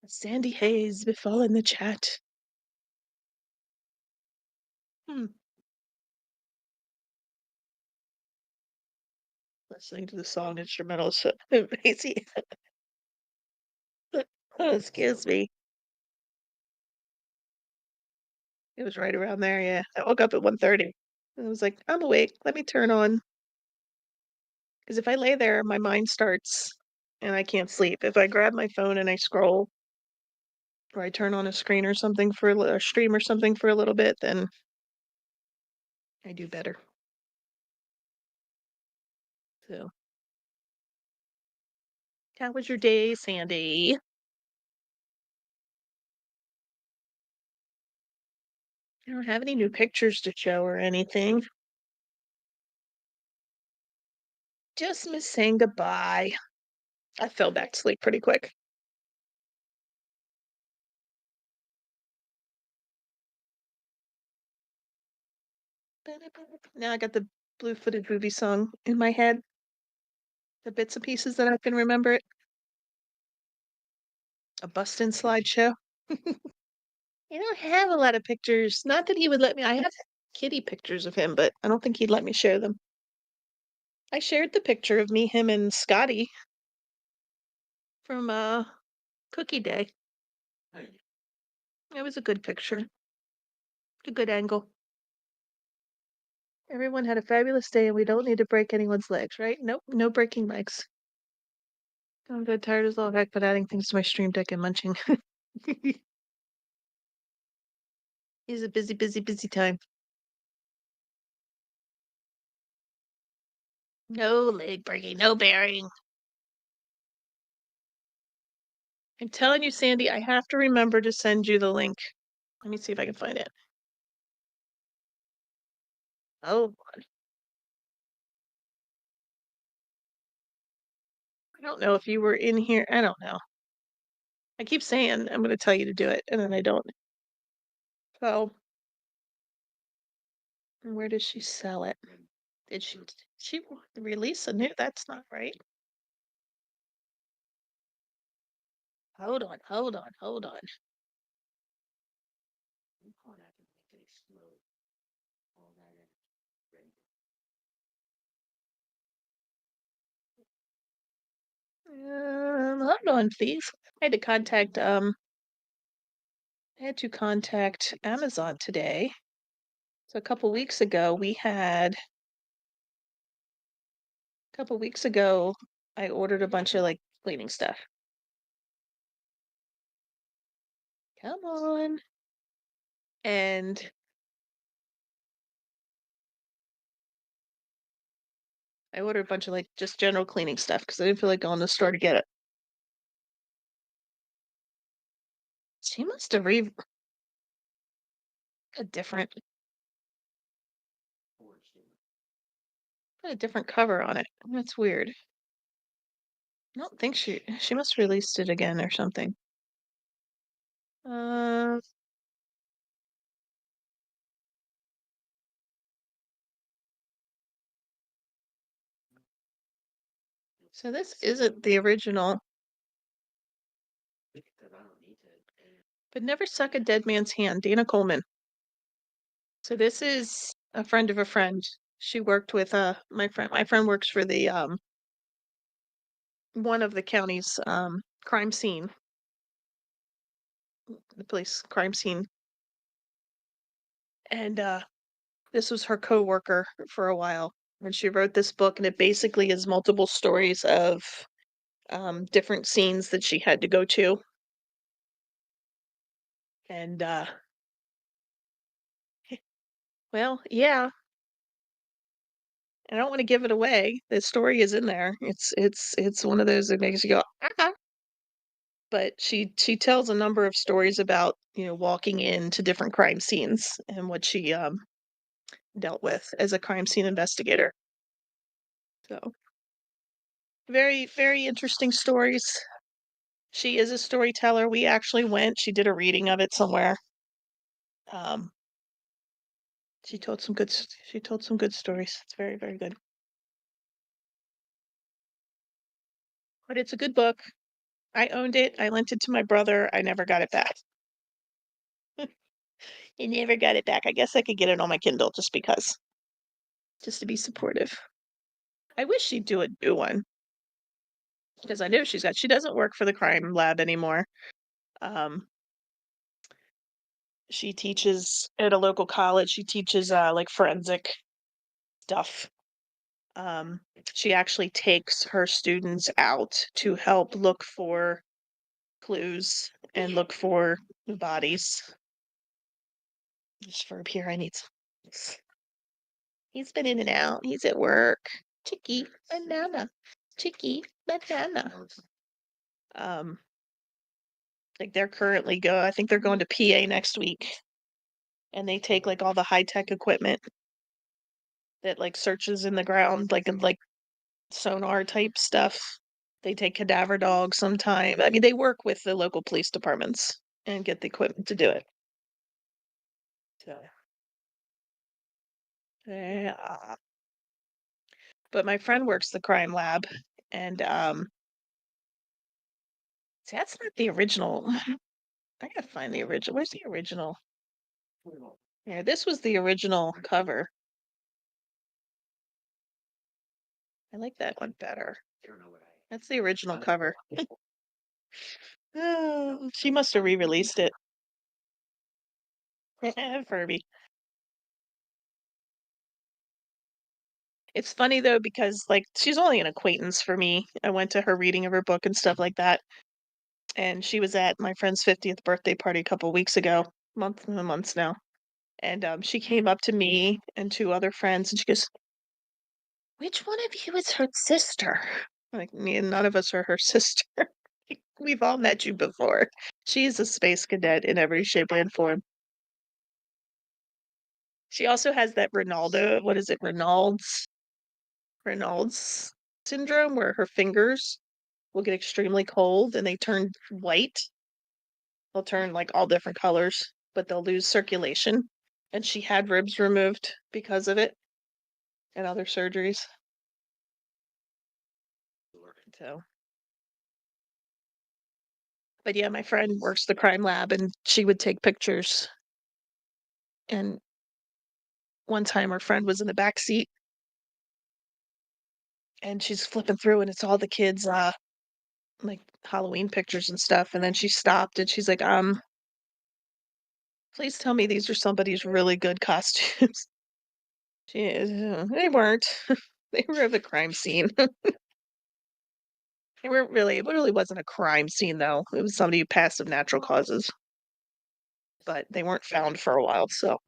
Sandy Hayes befall in the chat. Listening to the song instrumental so crazy. Oh, excuse me. It was right around there, yeah. I woke up at 1:30. I was like, I'm awake. Let me turn on. Because if I lay there, my mind starts and I can't sleep. If I grab my phone and I scroll, or I turn on a screen or something for a stream or something for a little bit, then I do better. So, how was your day, Sandy? I don't have any new pictures to show or anything. Just miss saying goodbye. I fell back to sleep pretty quick. Now I got the blue-footed booby song in my head. The bits and pieces that I can remember it. A bust-in slideshow. I don't have a lot of pictures. Not that he would let me. I have kitty pictures of him, but I don't think he'd let me share them. I shared the picture of me, him, and Scotty from Cookie Day. Hey, It was a good picture. A good angle. Everyone had a fabulous day, and we don't need to break anyone's legs, right? Nope, no breaking legs. I'm good, tired as all heck, but adding things to my stream deck and munching. He's a busy, busy, busy time. No leg breaking, no bearing. I'm telling you, Sandy, I have to remember to send you the link. Let me see if I can find it. Oh, I don't know if you were in here. I don't know. I keep saying I'm going to tell you to do it, and then I don't. So, where does she sell it? Did she release a new? That's not right. Hold on, hold on, hold on. oh, that can make it explode. All that energy. Hold on, please. I had to contact Amazon today. So a couple weeks ago I ordered a bunch of like cleaning stuff. Come on. And I ordered a bunch of like just general cleaning stuff because I didn't feel like going to the store to get it. She must have a different put a different cover on it. That's weird. I don't think she must have released it again or something. Uh, so this isn't the original, Because I don't need to. but never suck a dead man's hand, Dana Coleman. So this is a friend of a friend. She worked with my friend. My friend works for the one of the county's crime scene, the police crime scene. And this was her co-worker for a while. And she wrote this book, and it basically is multiple stories of different scenes that she had to go to. And well, yeah. I don't want to give it away. The story is in there. It's one of those that makes you go, ah. But she tells a number of stories about, walking into different crime scenes and what she dealt with as a crime scene investigator. So very, very interesting stories. She is a storyteller. We actually went. She did a reading of it somewhere. Um, she told some good stories. It's very, very good. But it's a good book. I owned it. I lent it to my brother. I never got it back. I never got it back. I guess I could get it on my Kindle just because. Just to be supportive. I wish she'd do a new one. Because I know she doesn't work for the crime lab anymore. She teaches at a local college. She teaches like forensic stuff. She actually takes her students out to help look for clues and look for the bodies. Just for up here, I need some. He's been in and out. He's at work. Chickie, banana. Chickie, banana. Like they're currently I think they're going to PA next week. And they take like all the high-tech equipment that like searches in the ground, like sonar type stuff. They take cadaver dogs sometime. I mean, they work with the local police departments and get the equipment to do it. So, yeah. But my friend works the crime lab, and see, that's not the original. I gotta find the original. Where's the original? Yeah, this was the original cover. I like that one better. That's the original cover. Oh, she must have re-released it. Furby. It's funny though because like she's only an acquaintance for me. I went to her reading of her book and stuff like that. And she was at my friend's 50th birthday party a couple weeks ago, months now. And she came up to me and two other friends and she goes, "Which one of you is her sister?" Like me and none of us are her sister. We've all met you before. She's a space cadet in every shape, way, and form. She also has that what is it, Renaud's syndrome, where her fingers will get extremely cold and they turn white. They'll turn like all different colors, but they'll lose circulation. And she had ribs removed because of it and other surgeries. So, but yeah, my friend works the crime lab and she would take pictures. And one time her friend was in the back seat and she's flipping through and it's all the kids like Halloween pictures and stuff. And then she stopped and she's like, please tell me these are somebody's really good costumes. They weren't. They were of the crime scene. It really wasn't a crime scene though. It was somebody who passed of natural causes. But they weren't found for a while, so.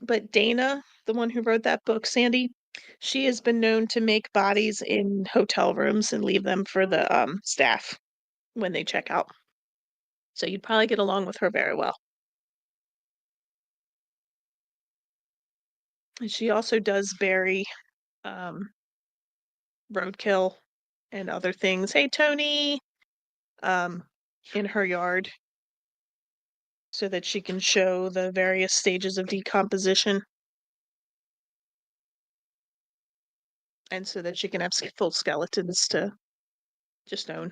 But Dana, the one who wrote that book, Sandy, she has been known to make bodies in hotel rooms and leave them for the staff when they check out. So you'd probably get along with her very well. And she also does bury roadkill and other things. Hey, Tony, in her yard so that she can show the various stages of decomposition and so that she can have full skeletons to just own.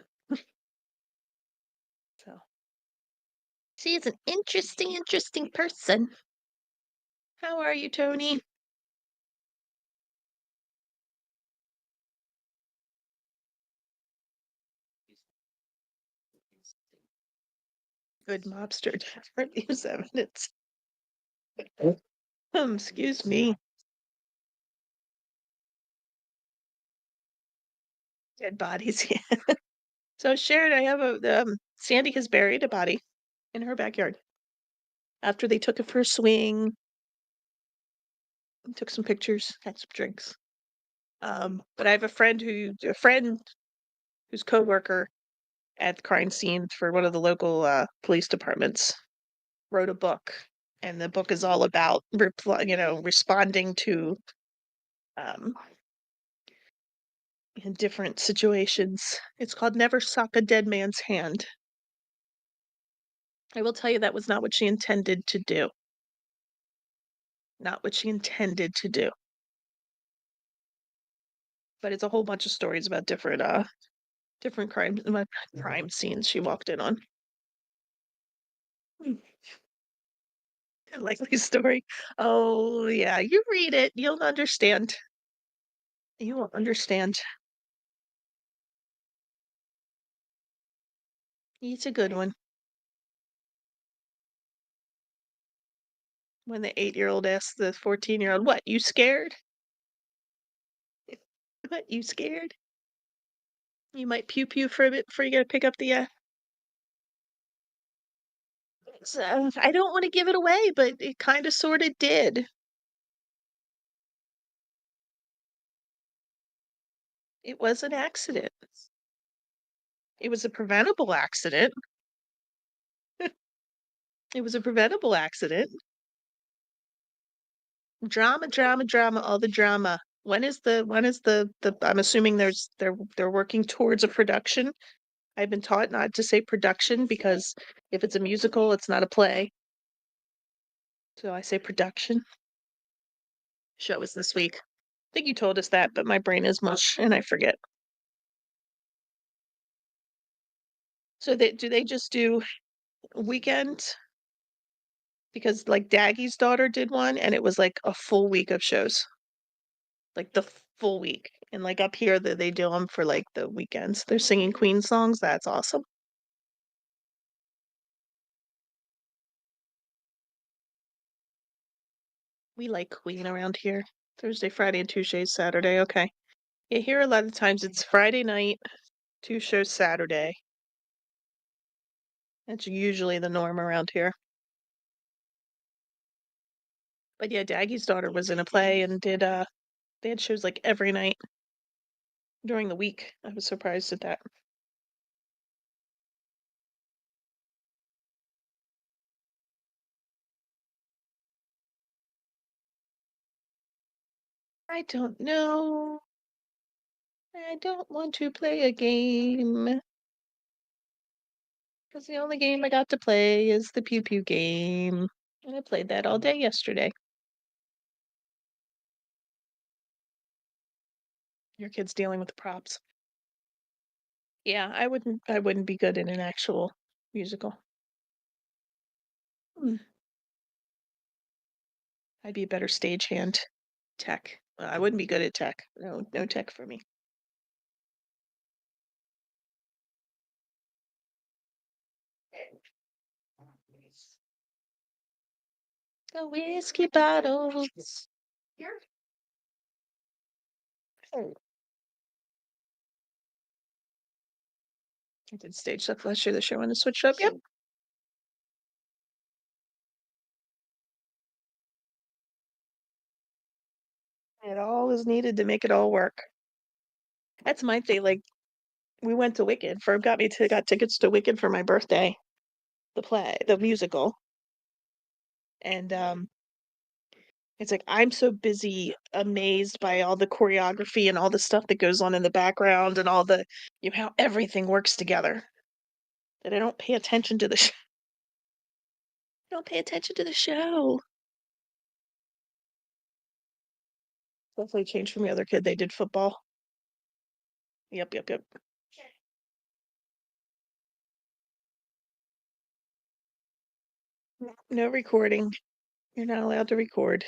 So she is an interesting person. How are you, Tony? Good mobster never leaves evidence. Excuse me. Dead bodies. Yeah. So Sharon, I have Sandy has buried a body in her backyard after they took it for a swing. Took some pictures, had some drinks. But I have a friend whose coworker at the crime scene for one of the local police departments wrote a book, and the book is all about responding to in different situations. It's called Never Suck a Dead Man's Hand. I will tell you that was not what she intended to do. Not what she intended to do. but it's a whole bunch of stories about different crime scenes she walked in on. Hmm. A likely story. Oh yeah, you read it, you'll understand. You will understand. It's a good one. When the 8-year-old asks the 14-year-old, "What, you scared? What, you scared? You might pew pew for a bit before you gotta pick up the I don't want to give it away, but it kind of sort of did. It was an accident. It was a preventable accident. It was a preventable accident. Drama, drama, drama, all the drama. When is the I'm assuming they're working towards a production. I've been taught not to say production because if it's a musical, it's not a play. So I say production. Show is this week. I think you told us that, but my brain is mush and I forget. So do they just do weekend? Because like Daggie's daughter did one and it was like a full week of shows. Like the full week. And like up here that they do them for like the weekends. They're singing Queen songs. That's awesome. We like Queen around here. Thursday, Friday, and Tuesdays, Saturday. Okay. Yeah, here a lot of times it's Friday night, 2 shows Saturday. That's usually the norm around here. But yeah, Daggie's daughter was in a play and they had shows like every night during the week. I was surprised at that. I don't know. I don't want to play a game. Because the only game I got to play is the Pew Pew game. And I played that all day yesterday. Your kid's dealing with the props. Yeah, I wouldn't be good in an actual musical. Hmm. I'd be a better stagehand. Tech. I wouldn't be good at tech. No, no tech for me. The whiskey bottles. Oh, I did stage stuff last year. This year I want to switch up. Yep. It all is needed to make it all work. That's my thing. Like we went to Wicked. Ferb got tickets to Wicked for my birthday. The play, the musical. And it's like I'm so busy, amazed by all the choreography and all the stuff that goes on in the background and all the how everything works together that I don't pay attention to the I don't pay attention to the show. Definitely changed from the other kid. They did football. Yep, yep, yep. No recording. You're not allowed to record,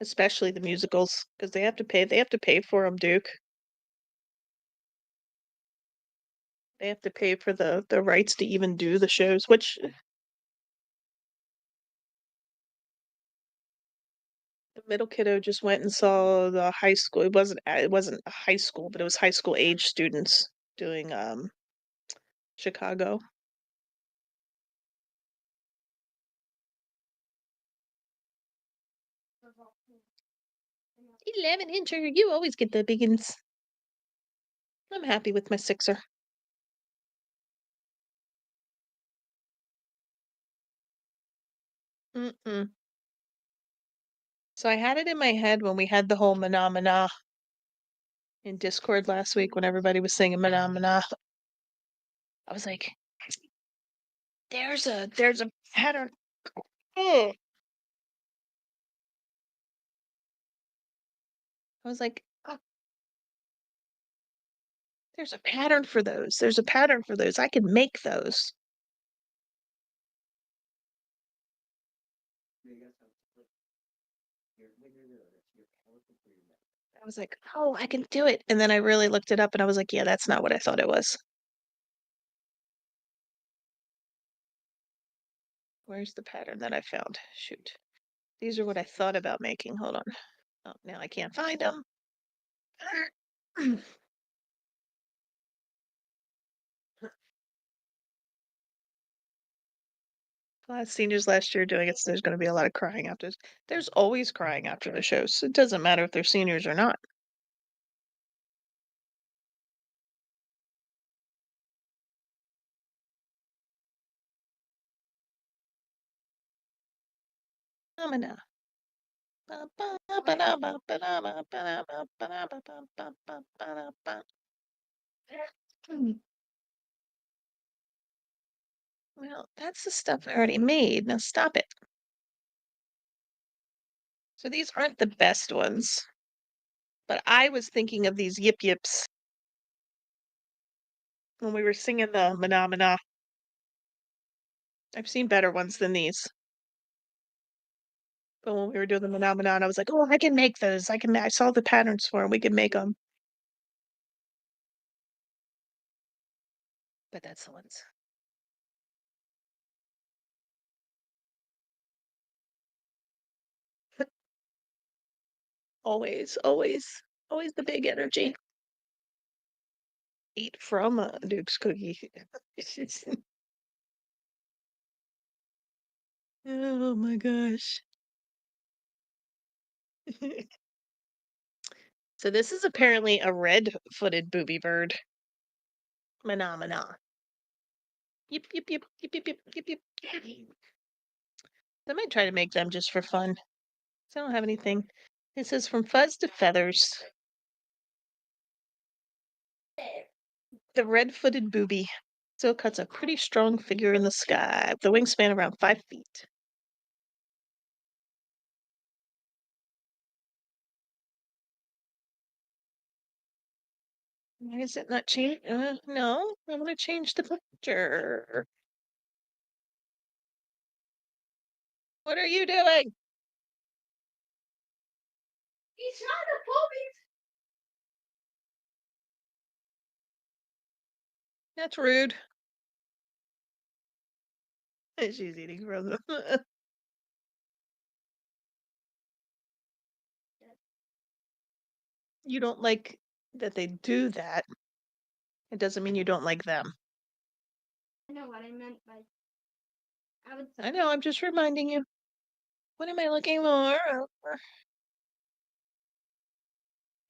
especially the musicals, because they have to pay. They have to pay for them, Duke. They have to pay for the rights to even do the shows, which the middle kiddo just went and saw the high school. It wasn't a high school, but it was high school age students doing Chicago. 11-incher, you always get the biggins. I'm happy with my 6er. Mm-mm. So I had it in my head when we had the whole mana mana in Discord last week when everybody was singing mana mana. I was like, there's a pattern. Oh. I was like, oh, There's a pattern for those. There's a pattern for those. I can make those. I was like, oh, I can do it. And then I really looked it up and I was like, yeah, that's not what I thought it was. Where's the pattern that I found? Shoot. These are what I thought about making. Hold on. Oh, now I can't find them. Seniors last year doing it, so there's going to be a lot of crying after. There's always crying after the shows. It doesn't matter if they're seniors or not. Phenomena. Well, that's the stuff I already made. Now stop it. So these aren't the best ones, but I was thinking of these yip yips when we were singing the Mana. I've seen better ones than these. But when we were doing the Mana, I was like, oh, I can make those. I saw the patterns for them. We can make them. But that's the ones. Always, always, always the big energy. Eat from a Duke's cookie. Oh my gosh. So this is apparently a red-footed booby bird. Mana. Yip, yip, yip, yip, yip, yip, yip, yip. I might try to make them just for fun. I don't have anything. This is from fuzz to feathers. The red-footed booby. So it cuts a pretty strong figure in the sky, with the wingspan around 5 feet. Why is it not change? No, I want to change the picture. What are you doing? He's trying to pull me. That's rude. She's eating from them. You don't like that they do that. It doesn't mean you don't like them. I know what I meant by. I know, I'm just reminding you. What am I looking for?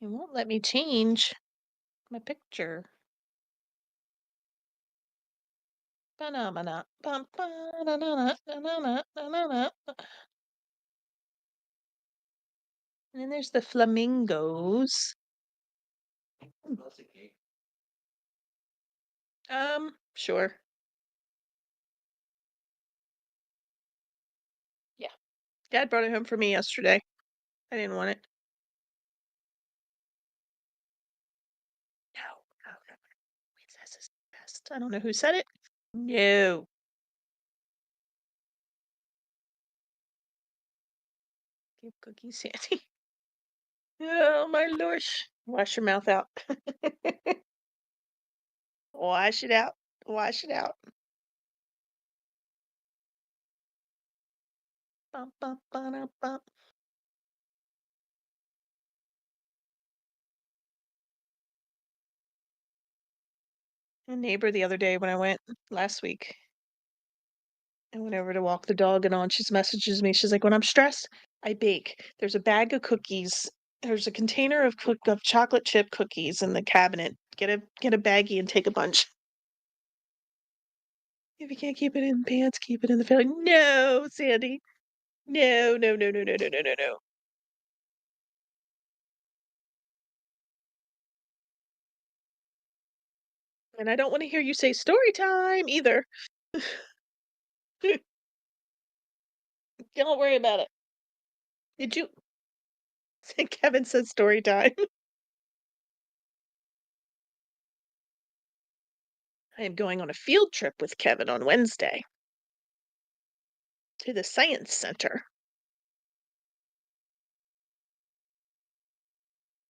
It won't let me change my picture. Phenomena. And then there's the flamingos. Sure. Yeah. Dad brought it home for me yesterday. I didn't want it. No. Princess is the best. I don't know who said it. No. Give Cookie Sandy. Oh my lorsh. Wash your mouth out. Wash it out. Wash it out. Bum, bum, ba-dum, bum. A neighbor the other day when I went last week, I went over to walk the dog and on she messages me. She's like, when I'm stressed, I bake. There's a bag of cookies. There's a container of chocolate chip cookies in the cabinet. Get a baggie and take a bunch. If you can't keep it in pants, keep it in the belly. No, Sandy. No, no, no, no, no, no, no, no, no. And I don't want to hear you say story time either. Don't worry about it. Did you? Kevin said story time. I am going on a field trip with Kevin on Wednesday to the science center.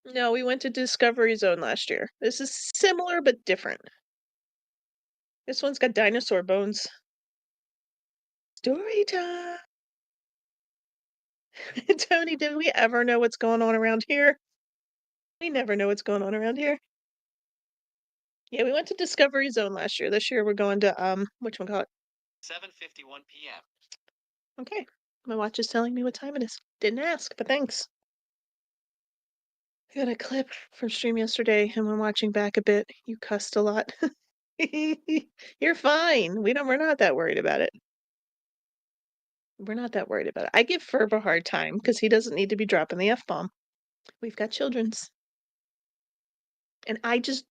No, we went to Discovery Zone last year. This is similar but different. This one's got dinosaur bones. Story time. Tony, did we ever know what's going on around here? We never know what's going on around here. Yeah, we went to Discovery Zone last year. This year we're going to whatchamacallit? 7:51 p.m. Okay. My watch is telling me what time it is. Didn't ask, but thanks. I got a clip from stream yesterday and when watching back a bit, you cussed a lot. You're fine. We're not that worried about it. We're not that worried about it. I give Ferb a hard time because he doesn't need to be dropping the F-bomb. We've got children's. And I just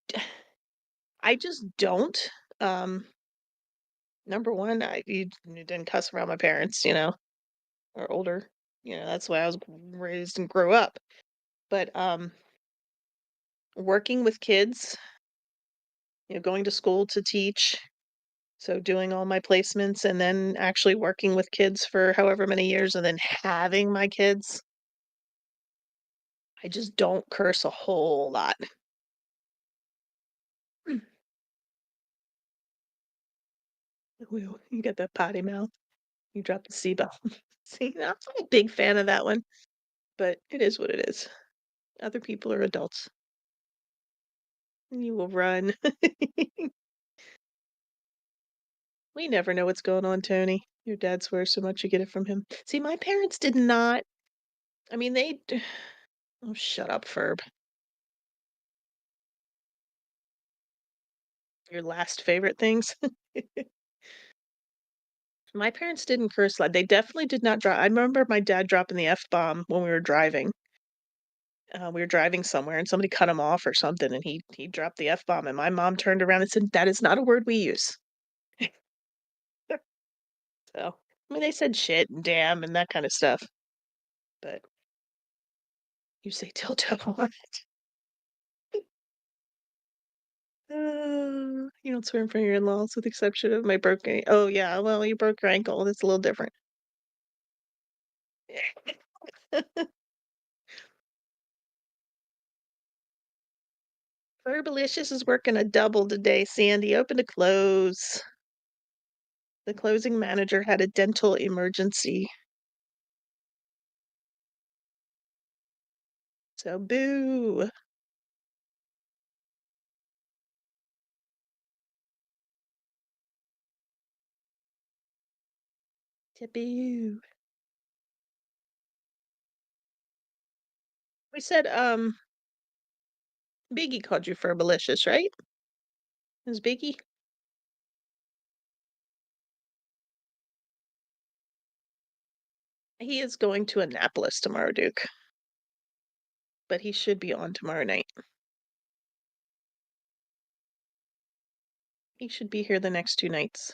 don't. Number one, you didn't cuss around my parents, or older. That's why I was raised and grew up. But working with kids, going to school to teach, so doing all my placements and then actually working with kids for however many years and then having my kids, I just don't curse a whole lot. Ooh, you got that potty mouth. You dropped the C-bomb. See, I'm not a big fan of that one, but it is what it is. Other people are adults. You will run. We never know what's going on, Tony. Your dad swears so much you get it from him. See, my parents did not. I mean, oh, shut up, Ferb. Your last favorite things? My parents didn't curse loud. They definitely did not drop. I remember my dad dropping the F-bomb when we were driving. We were driving somewhere and somebody cut him off or something, and he dropped the F-bomb, and my mom turned around and said, "That is not a word we use." So, I mean, they said shit and damn and that kind of stuff, but you say dildo. You don't swear in front of your in-laws with the exception of my broken. Oh yeah, well, you broke your ankle. That's a little different. Ferbalicious is working a double today, Sandy. Open to close. The closing manager had a dental emergency. So boo. To boo. We said, Biggie called you Ferbalicious, right? It was Biggie? He is going to Annapolis tomorrow, Duke. But he should be on tomorrow night. He should be here the next 2 nights.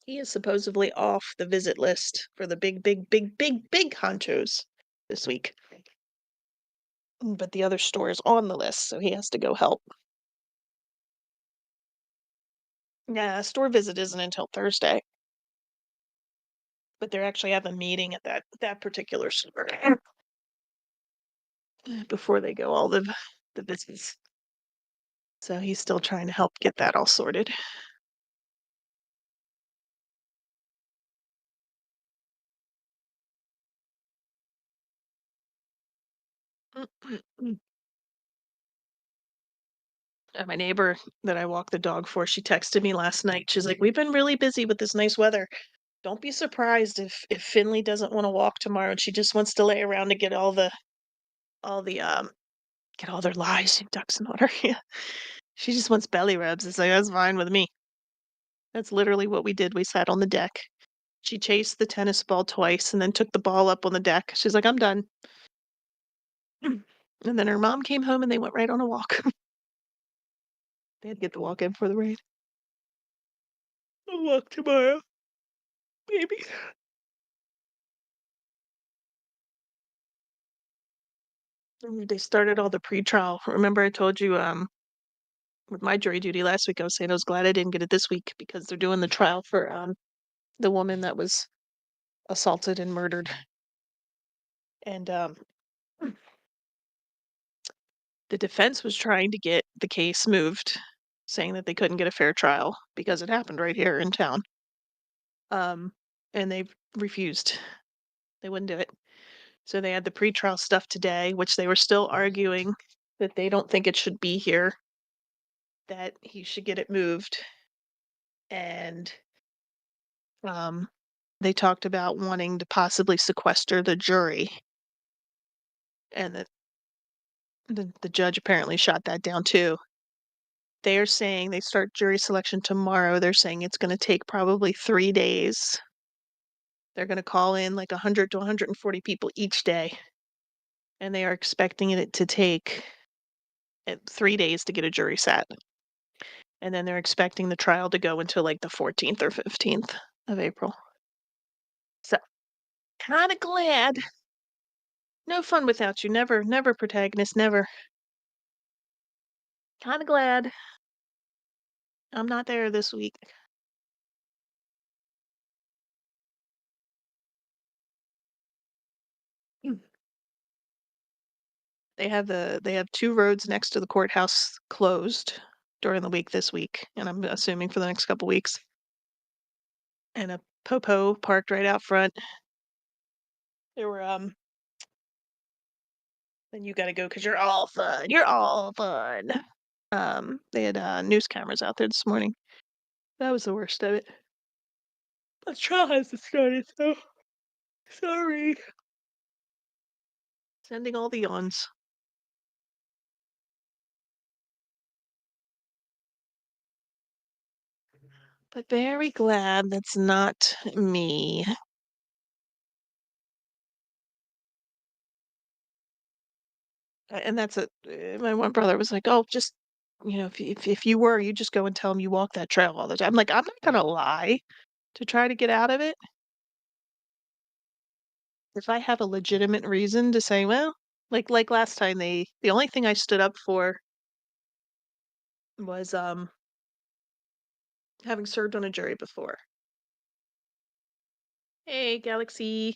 He is supposedly off the visit list for the big, big, big, big, big honchos this week. But the other store is on the list, so he has to go help. Yeah, store visit isn't until Thursday. But they're actually having a meeting at that particular store before they go all the visits. So he's still trying to help get that all sorted. My neighbor that I walk the dog for, she texted me last night. She's like, "We've been really busy with this nice weather. Don't be surprised if Finley doesn't want to walk tomorrow and she just wants to lay around to get all the get all their lives and ducks in order." Yeah. She just wants belly rubs. It's like, that's fine with me. That's literally what we did. We sat on the deck. She chased the tennis ball twice and then took the ball up on the deck. She's like, "I'm done." And then her mom came home and they went right on a walk. They had to get the walk in for the rain. I'll walk tomorrow. Maybe. They started all the pretrial. Remember I told you, with my jury duty last week, I was saying I was glad I didn't get it this week because they're doing the trial for, the woman that was assaulted and murdered. And, the defense was trying to get the case moved, saying that they couldn't get a fair trial because it happened right here in town. And they refused. They wouldn't do it. So they had the pretrial stuff today, which they were still arguing that they don't think it should be here, that he should get it moved. And they talked about wanting to possibly sequester the jury. And the judge apparently shot that down too. They're saying they start jury selection tomorrow. They're saying it's going to take probably 3 days. They're going to call in like 100 to 140 people each day. And they are expecting it to take 3 days to get a jury sat. And then they're expecting the trial to go until like the 14th or 15th of April. So, kind of glad. No fun without you. Never, never, protagonist, never. Kind of glad I'm not there this week. They have 2 roads next to the courthouse closed during the week this week, and I'm assuming for the next couple weeks. And a popo parked right out front. There were then you gotta go because you're all fun. You're all fun. They had news cameras out there this morning. That was the worst of it. The trial hasn't started, so sorry. Sending all the yawns. But very glad that's not me. And that's it. My one brother was like, "Oh, just if you were, you just go and tell him you walk that trail all the time." I'm like, I'm not gonna lie to try to get out of it. If I have a legitimate reason to say, well, like last time, the only thing I stood up for was having served on a jury before. Hey, Galaxy.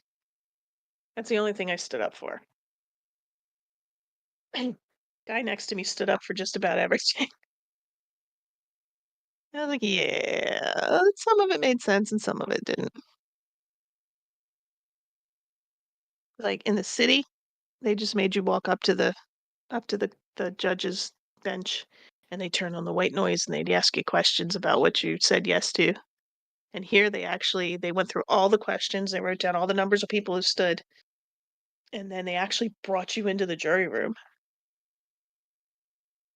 That's the only thing I stood up for. Guy next to me stood up for just about everything. I was like, yeah, some of it made sense and some of it didn't. Like in the city, they just made you walk up to the judge's bench and they turn on the white noise and they'd ask you questions about what you said yes to. And here they went through all the questions, they wrote down all the numbers of people who stood, and then they actually brought you into the jury room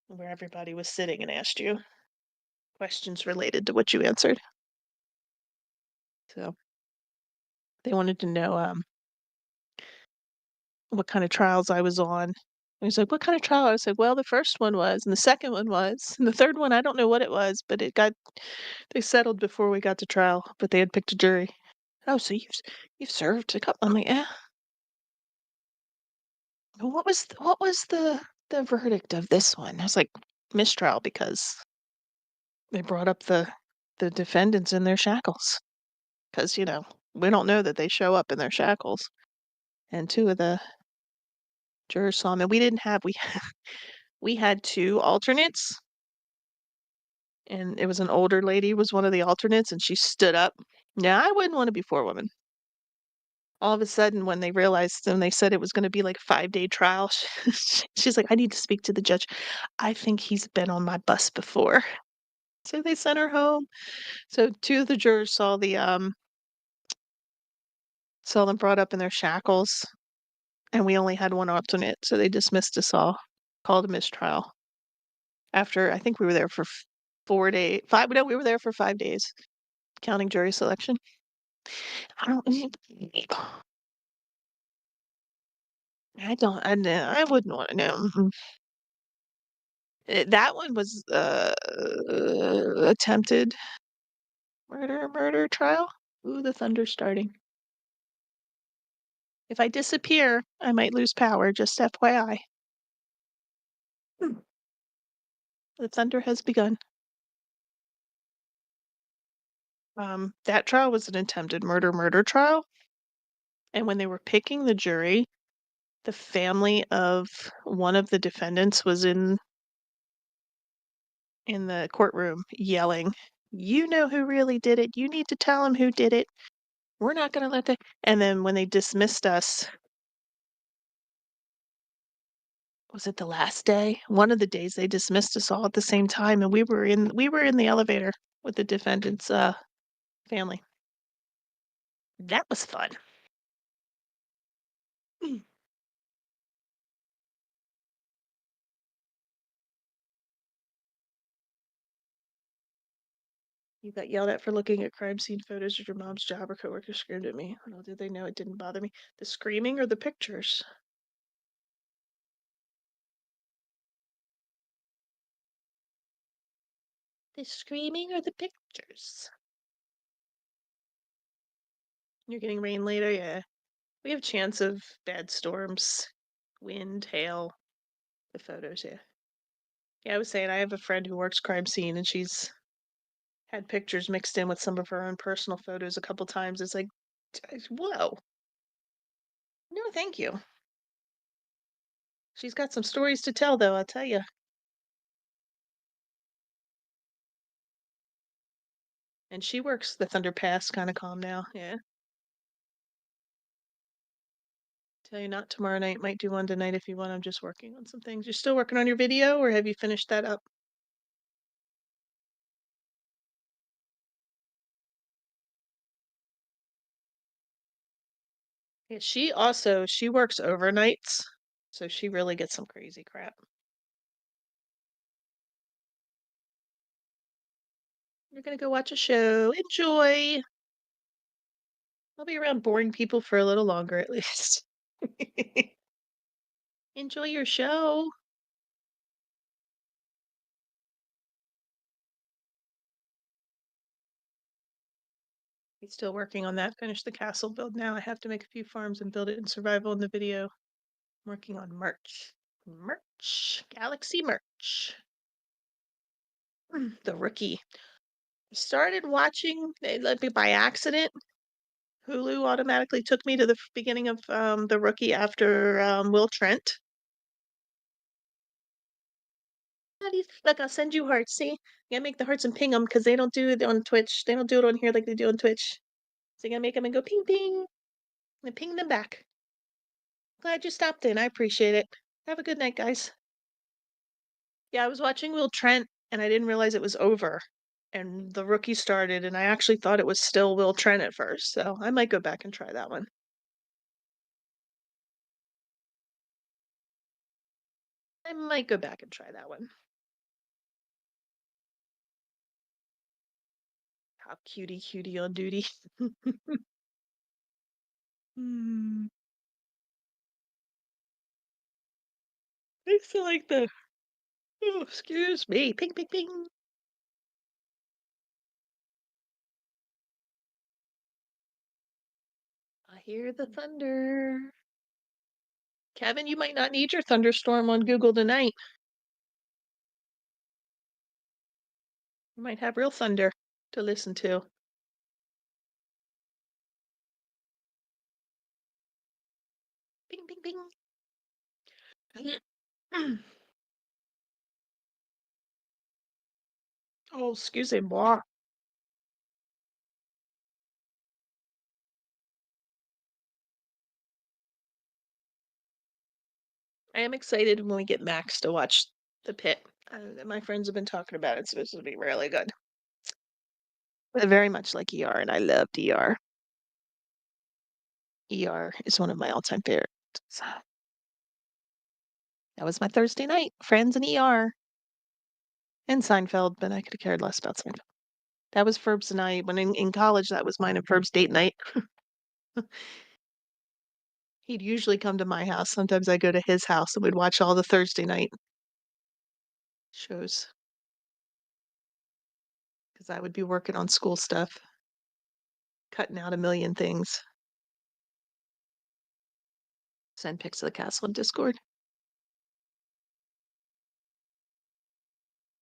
where everybody was sitting and asked you questions related to what you answered. So they wanted to know what kind of trials I was on. And he's like, "What kind of trial?" I said, "Well, the first one was, and the second one was, and the third one, I don't know what it was, but they settled before we got to trial, but they had picked a jury." "Oh, so you've served a couple." I'm like, "Yeah." "Well, what was the verdict of this one?" I was like, "Mistrial because they brought up the defendants in their shackles. Because we don't know that they show up in their shackles." And 2 of the jurors saw them, and we had 2 alternates, and it was an older lady was one of the alternates, and she stood up. Yeah, I wouldn't wanna be 4 women. All of a sudden, when they said it was gonna be like a 5-day trial, she's like, "I need to speak to the judge. I think he's been on my bus before." So they sent her home. So 2 of the jurors saw them brought up in their shackles, and we only had 1 alternate, so they dismissed us all, called a mistrial. After I think we were there for 4 days, 5 no, we were there for 5 days, counting jury selection. I don't I wouldn't wanna know. That one was, attempted murder trial. Ooh, the thunder's starting. If I disappear, I might lose power, just FYI. The thunder has begun. That trial was an attempted murder trial, and when they were picking the jury, the family of one of the defendants was in the courtroom yelling, "You know who really did it. You need to tell him who did it. We're not gonna let that." And then when they dismissed us, was it the last day? One of the days they dismissed us all at the same time, and we were in the elevator with the defendant's family. That was fun. You got yelled at for looking at crime scene photos of your mom's job, or coworkers screamed at me. Little did they know it didn't bother me. The screaming or the pictures? The screaming or the pictures? You're getting rain later, yeah. We have chance of bad storms, wind, hail. The photos, yeah. Yeah, I was saying I have a friend who works crime scene, and she's had pictures mixed in with some of her own personal photos a couple times. It's like, whoa. No, thank you. She's got some stories to tell, though, I'll tell you. And she works the Thunder Pass kind of calm now, yeah. Tell you not tomorrow night, might do one tonight if you want. I'm just working on some things. You're still working on your video, or have you finished that up? Yeah, she works overnights, so she really gets some crazy crap. You're gonna go watch a show. Enjoy. I'll be around boring people for a little longer at least. Enjoy your show. He's still working on that. Finish the castle build now. I have to make a few farms and build it in survival in the video. I'm working on merch. Merch. Galaxy merch. The Rookie. Started watching, let me by accident. Hulu automatically took me to the beginning of The Rookie after Will Trent. Look, I'll send you hearts. See, you gotta make the hearts and ping them because they don't do it on Twitch. They don't do it on here like they do on Twitch. So you gotta make them and go ping ping and ping them back. Glad you stopped in. I appreciate it. Have a good night, guys. Yeah, I was watching Will Trent and I didn't realize it was over. And The Rookie started, and I actually thought it was still Will Trent at first. So I might go back and try that one. I might go back and try that one. How cutie on duty. Hmm. I feel like the. Oh, excuse me. Ping, ping, ping. I hear the thunder. Kevin, you might not need your thunderstorm on Google tonight. You might have real thunder to listen to. Bing, bing, bing. Oh, excuse moi. I am excited when we get Max to watch The Pit. My friends have been talking about it, so this will be really good. But very much like ER, and I loved ER. ER is one of my all-time favorites. That was my Thursday night, Friends and ER. And Seinfeld, but I could have cared less about Seinfeld. That was Ferb's night. When in college, that was mine and Ferb's date night. He'd usually come to my house. Sometimes I go to his house and we'd watch all the Thursday night shows. Because I would be working on school stuff, cutting out a million things. Send pics of the castle in Discord.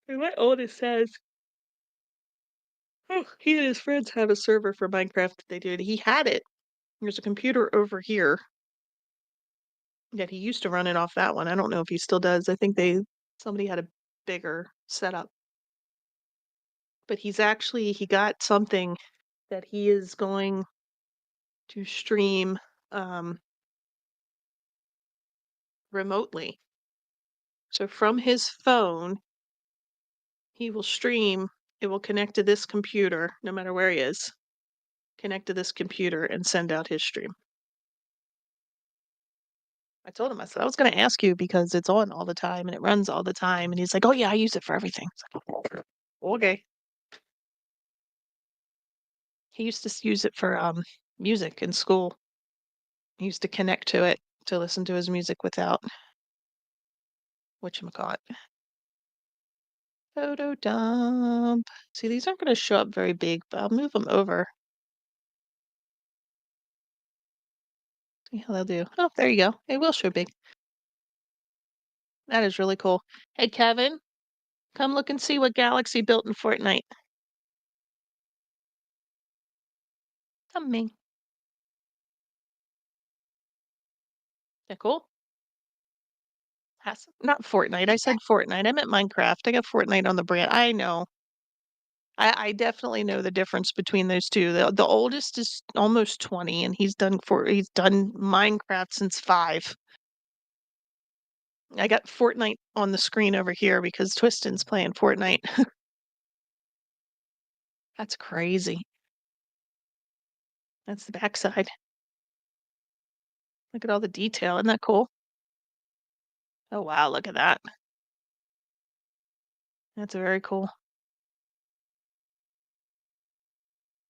And my oldest says he and his friends have a server for Minecraft that they do. He had it. There's a computer over here that he used to run it off that one. I don't know if he still does. I think somebody had a bigger setup. But he got something that he is going to stream remotely. So from his phone, he will stream. It will connect to this computer, no matter where he is, connect to this computer and send out his stream. I told him, I said, I was going to ask you because it's on all the time and it runs all the time. And he's like, oh, yeah, I use it for everything. Like, okay. He used to use it for music in school. He used to connect to it to listen to his music without whatchamacallit. Photo dump. See, these aren't going to show up very big, but I'll move them over. See how they'll do. Oh, there you go. It will show big. That is really cool. Hey, Kevin, come look and see what Galaxy built in Fortnite. Coming. Yeah, cool. Not Fortnite. I said Fortnite. I meant Minecraft. I got Fortnite on the brand. I know. I definitely know the difference between those two. The oldest is almost 20, and he's done Minecraft since 5. I got Fortnite on the screen over here because Twiston's playing Fortnite. That's crazy. That's the backside. Look at all the detail. Isn't that cool? Oh, wow. Look at that. That's very cool.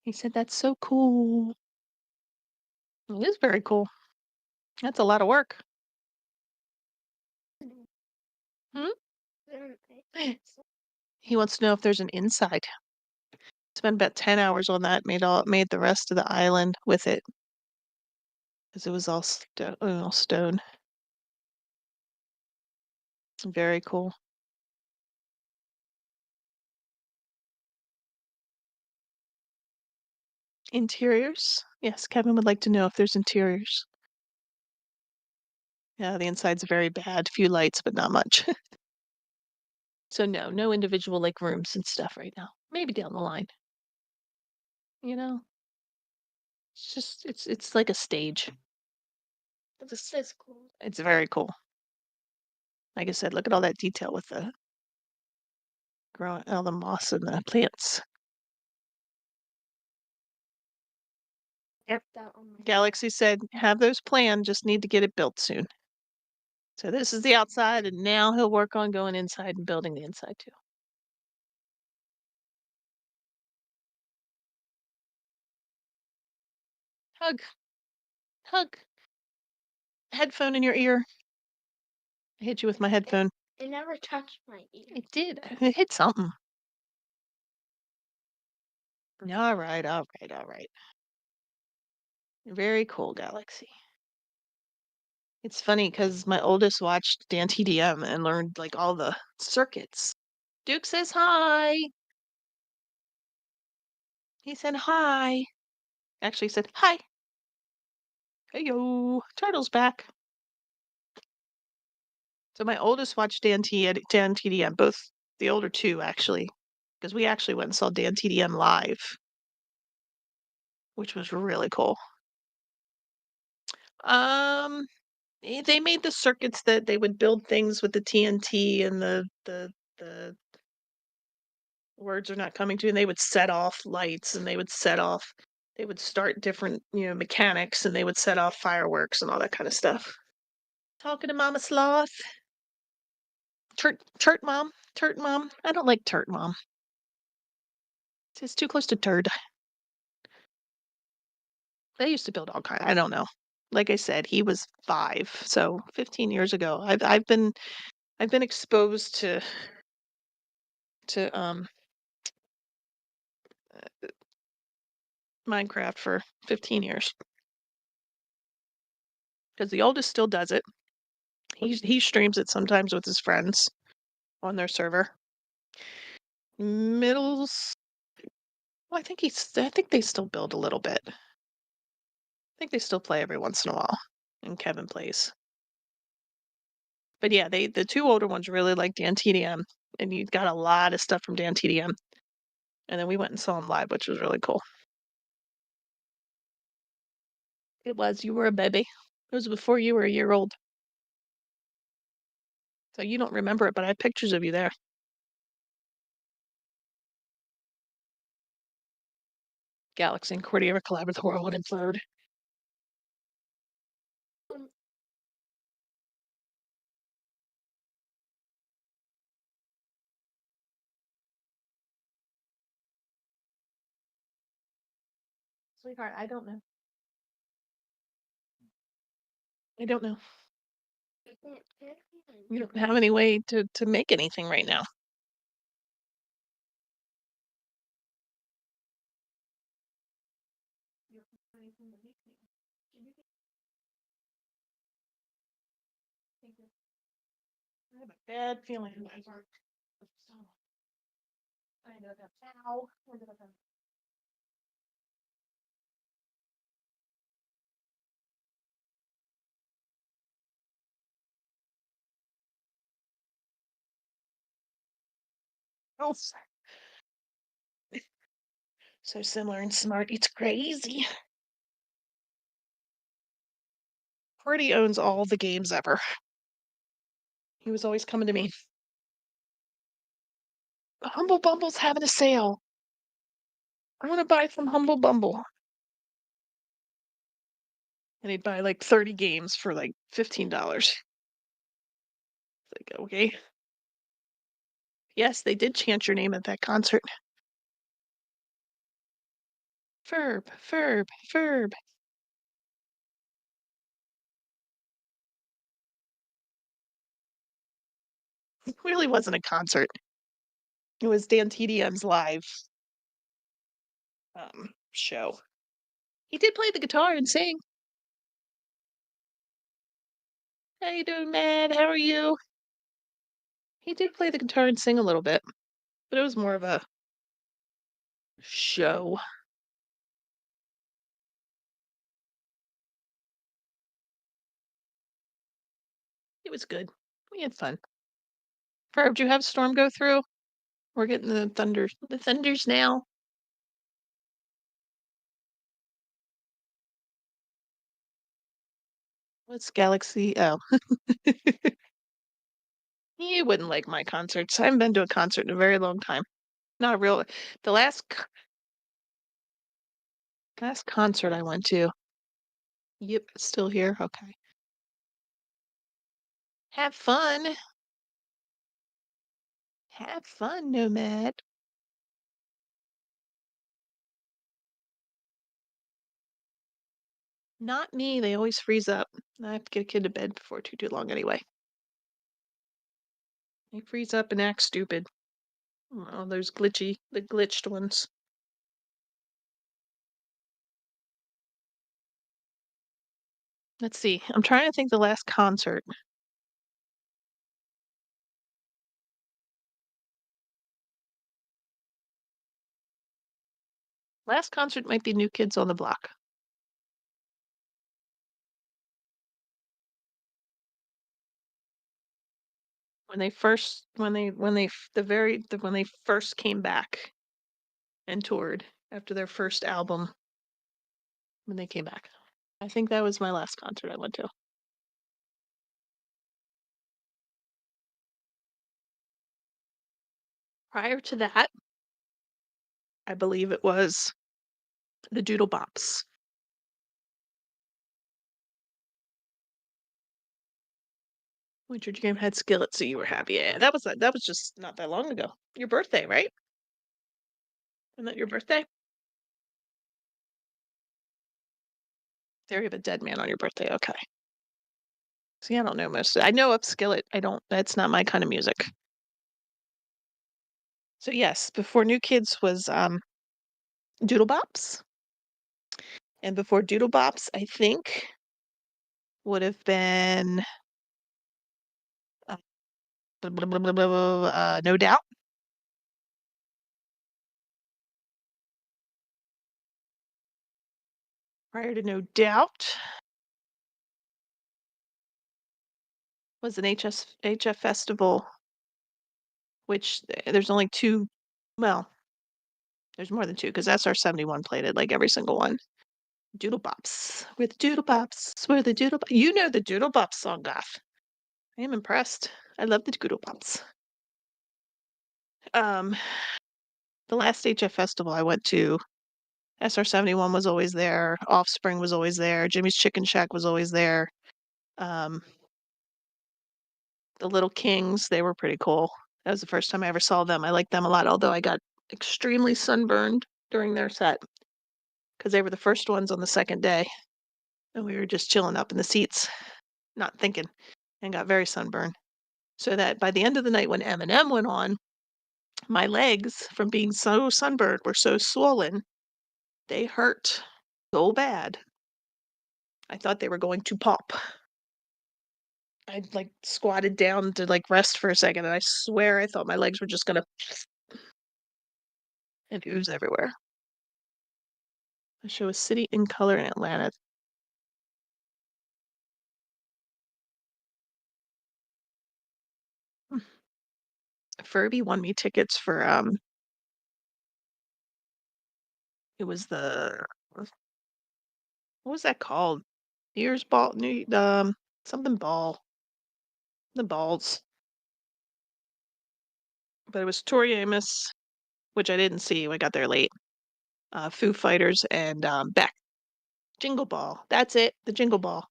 He said, that's so cool. It is very cool. That's a lot of work. Hmm? He wants to know if there's an inside. Spent about 10 hours on that, made the rest of the island with it. Because it was all stone. Very cool. Interiors? Yes, Kevin would like to know if there's interiors. Yeah, the inside's very bad. Few lights, but not much. So no individual like rooms and stuff right now. Maybe down the line. You know? It's just it's like a stage. This is cool. It's very cool. Like I said, look at all that detail with the growing all the moss and the plants. Yep. That on my Galaxy said, have those planned, just need to get it built soon. So this is the outside, and now he'll work on going inside and building the inside too. Hug. Hug. Headphone in your ear. I hit you with my headphone. It never touched my ear. It did. It hit something. All right, all right, all right. Very cool, Galaxy. It's funny because my oldest watched Dan TDM and learned like all the circuits. Duke says hi. He said hi. Actually he said hi. Hey yo, Turtle's back. So my oldest watched Dan TDM, both the older two actually, because we actually went and saw Dan TDM live, which was really cool. They made the circuits that they would build things with the TNT and the words are not coming to, and they would set off lights and they would start different, mechanics, and they would set off fireworks and all that kind of stuff. Talking to Mama Sloth. Turt Mom. I don't like Turt Mom. It's too close to turd. They used to build all kinds. I don't know. Like I said, he was 5, so 15 years ago. I've been exposed to Minecraft for 15 years. Because the oldest still does it. He streams it sometimes with his friends on their server. Middles. Well, I think they still build a little bit. I think they still play every once in a while, and Kevin plays. But yeah, the two older ones really like Dan TDM, and you got a lot of stuff from Dan TDM. And then we went and saw him live, which was really cool. It was. You were a baby. It was before you were a year old. So you don't remember it, but I have pictures of you there. Galaxy and Cordillera collab the world would implode. Sweetheart, I don't know. I don't know. You don't have any way to make anything right now. I have a bad feeling about it. I know that now. Oh, so similar and smart. It's crazy. Pretty owns all the games ever. He was always coming to me. Humble Bumble's having a sale. I want to buy from Humble Bumble. And he'd buy like 30 games for like $15. Like, okay. Yes, they did chant your name at that concert. Ferb, Ferb, Ferb. It really wasn't a concert. It was Dan TDM's live show. He did play the guitar and sing. How you doing, Matt? How are you? He did play the guitar and sing a little bit, but it was more of a show. It was good. We had fun. Ferb, did you have storm go through? We're getting the thunders now. What's Galaxy? Oh. You wouldn't like my concerts. I haven't been to a concert in a very long time. Not a real. The last concert I went to. Yep, it's still here. Okay. Have fun. Have fun, Nomad. Not me. They always freeze up. I have to get a kid to bed before too long anyway. They freeze up and act stupid. Oh, those the glitched ones. Let's see. I'm trying to think the last concert. Last concert might be New Kids on the Block. When they first when they first came back and toured after their first album when they came back. I think that was my last concert I went to. Prior to that, I believe it was the Doodle Bops. Winter Dream had Skillet, so you were happy. Yeah, that was just not that long ago. Your birthday, right? Isn't that your birthday? Theory of a Dead Man on your birthday. Okay. See, I don't know most. I know of Skillet. I don't. That's not my kind of music. So yes, before New Kids was Doodle Bops, and before Doodle Bops, I think would have been No Doubt. prior to No Doubt was an HF festival, which there's only two. Well, there's more than two because SR71 played it like every single one. Doodle Bops. With Doodle Bops. Where the Doodle You know the Doodle Bops song, Goff. I am impressed. I love the Doodle Bops. The last HF festival I went to, SR71 was always there, Offspring was always there, Jimmy's Chicken Shack was always there. The Little Kings, they were pretty cool. That was the first time I ever saw them. I liked them a lot, although I got extremely sunburned during their set because they were the first ones on the second day. And we were just chilling up in the seats, not thinking, and got very sunburned. So that by the end of the night when Eminem went on, my legs from being so sunburned were so swollen, they hurt so bad. I thought they were going to pop. I like squatted down to like rest for a second, and I swear I thought my legs were just gonna and ooze everywhere. The show is City in Color in Atlanta. Furby won me tickets for it was the what was that called? Year's Ball, New something ball, the balls. But it was Tori Amos, which I didn't see. I got there late. Foo Fighters and Beck. Jingle Ball. That's it. The Jingle Ball.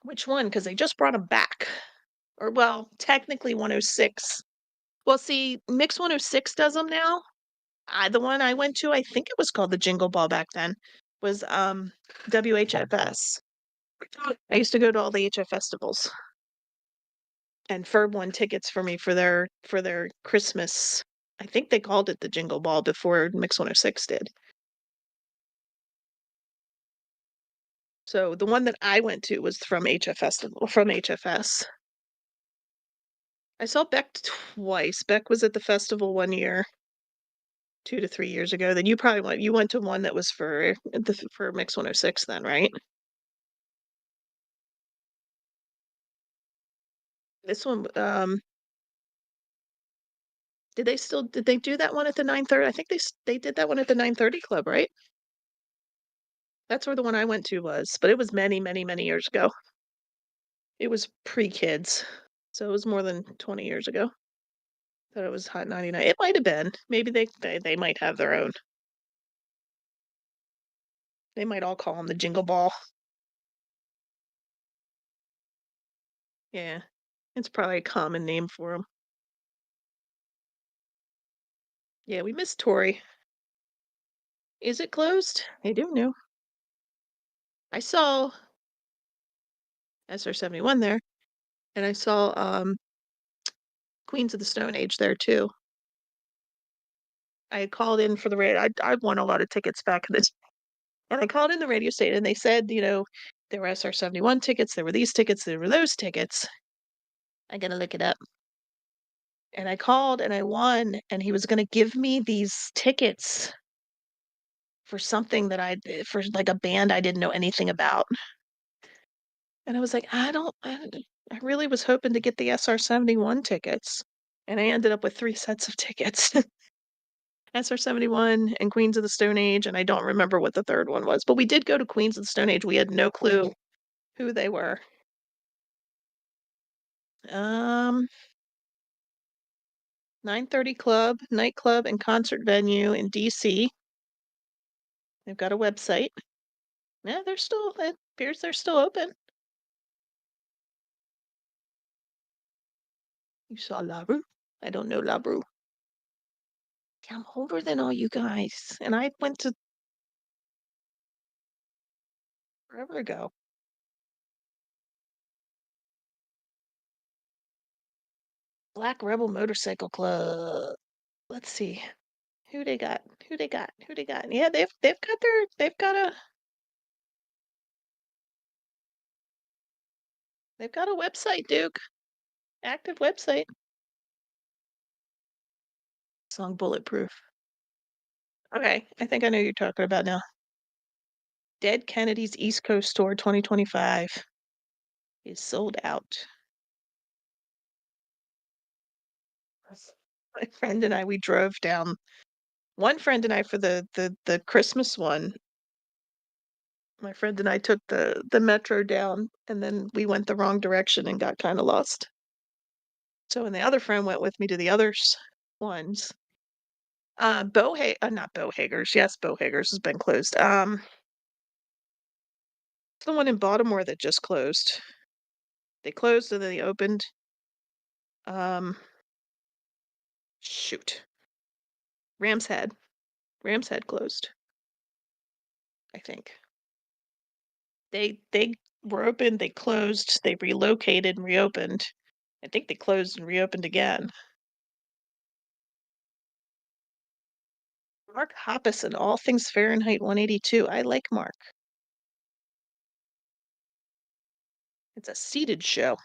Which one? Because they just brought them back. Or well, technically 106. Well, see, Mix 106 does them now. The one I went to, I think it was called the Jingle Ball back then, was WHFS. I used to go to all the HF festivals. And Ferb won tickets for me for their Christmas. I think they called it the Jingle Ball before Mix 106 did. So the one that I went to was from HFS. I saw Beck twice. Beck was at the festival one year, 2 to 3 years ago. Then you went to one that was for Mix 106 then, right? This one, did they do that one at the 9:30? I think they did that one at the 9:30 Club, right? That's where the one I went to was, but it was many, many, many years ago. It was pre-kids, so it was more than 20 years ago. Thought it was Hot 99. It might have been. Maybe they might have their own. They might all call them the Jingle Ball. Yeah, it's probably a common name for them. Yeah, we missed Tori. Is it closed? I don't know. I saw SR71 there, and I saw Queens of the Stone Age there too. I called in for the radio. I won a lot of tickets back in this, and I called in the radio station, and they said, there were SR71 tickets, there were these tickets, there were those tickets. I gotta look it up. And I called and I won, and he was gonna give me these tickets for something for like a band I didn't know anything about. And I was like, I really was hoping to get the SR71 tickets. And I ended up with 3 sets of tickets. SR71 and Queens of the Stone Age, and I don't remember what the third one was. But we did go to Queens of the Stone Age. We had no clue who they were. 9:30 Club, nightclub and concert venue in DC. They've got a website. Yeah, it appears they're still open. You saw La Rue? I don't know La Rue. I'm older than all you guys, and I went to forever ago. Black Rebel Motorcycle Club. Let's see. Who they got? Who they got? Who they got? Yeah, they've got a website, Duke. Active website. Song Bulletproof. Okay, I think I know who you're talking about now. Dead Kennedy's East Coast Tour 2025 is sold out. My friend and I, we drove down. One friend and I for the Christmas one. My friend and I took the metro down, and then we went the wrong direction and got kind of lost. So, and the other friend went with me to the others ones. Not Bowhager's. Yes, Bowhager's has been closed. It's the one in Baltimore that just closed. They closed and then they opened. Um, shoot. Ram's Head. Ram's Head closed, I think. They were open, they closed, they relocated and reopened. I think they closed and reopened again. Mark Hoppus and All Things Fahrenheit 182. I like Mark. It's a seated show.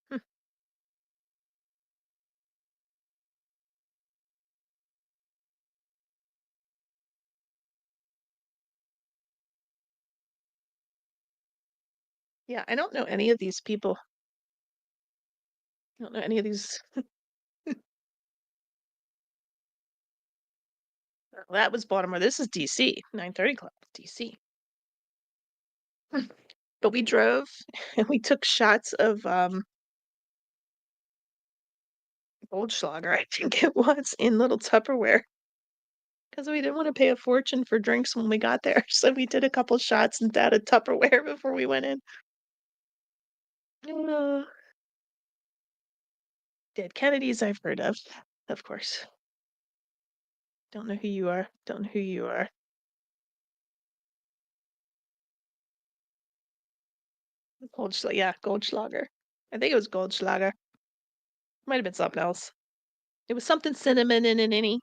Hmm. Yeah, I don't know any of these people. I don't know any of these. That was Baltimore. This is DC. 9:30 Club, DC. But we drove and we took shots of Goldschlager, I think it was, in little Tupperware. Because we didn't want to pay a fortune for drinks when we got there. So we did a couple shots and out of Tupperware before we went in. Uh, Dead Kennedys I've heard of course. Don't know who you are. Don't know who you are. Goldschlager. I think it was Goldschlager. Might have been something else. It was something cinnamon in an innie.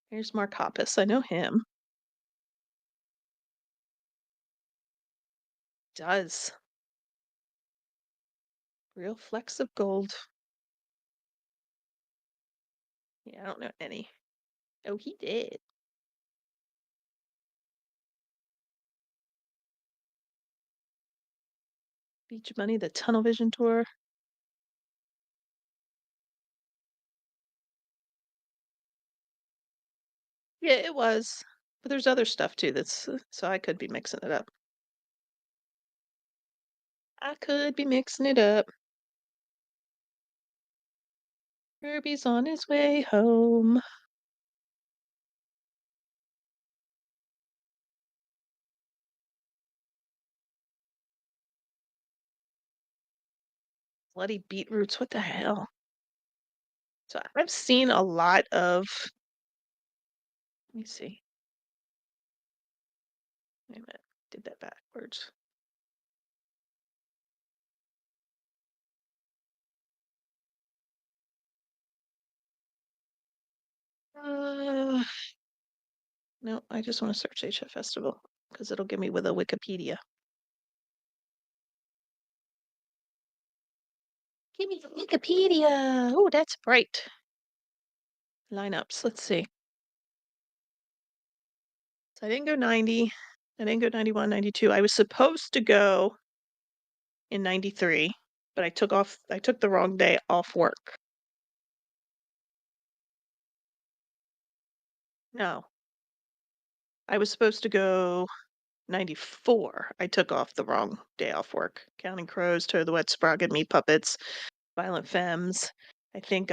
Here's Mark Hoppus. I know him. Does. Real flecks of gold. Yeah, I don't know any. Oh, he did. Beach Money, the Tunnel Vision Tour. Yeah, it was. But there's other stuff too that's so I could be mixing it up. I could be mixing it up. Herbie's on his way home. Bloody beetroots, what the hell? So I've seen a lot of, let me see. Wait a minute, did that backwards. No, I just want to search HF Festival because it'll give me with a Wikipedia. Give me the Wikipedia. Oh, that's bright. Lineups, let's see. So I didn't go 90. I didn't go 91, 92. I was supposed to go in 93, but I took the wrong day off work. No. I was supposed to go 94. I took off the wrong day off work. Counting Crows, Toe the Wet Sprocket, Meat Puppets, Violent Femmes. I think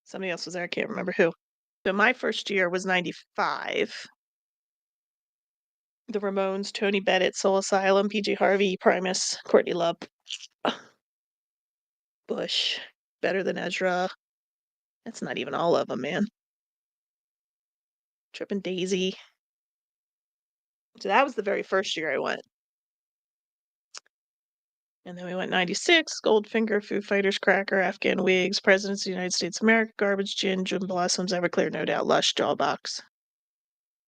somebody else was there. I can't remember who. So my first year was 95. The Ramones, Tony Bennett, Soul Asylum, PJ Harvey, Primus, Courtney Love, Bush, Better Than Ezra. That's not even all of them, man. Trippin' Daisy. So that was the very first year I went. And then we went 96, Goldfinger, Foo Fighters, Cracker, Afghan Wigs, Presidents of the United States of America, Garbage Gin, June Blossoms, Everclear, No Doubt, Lush, Jawbox.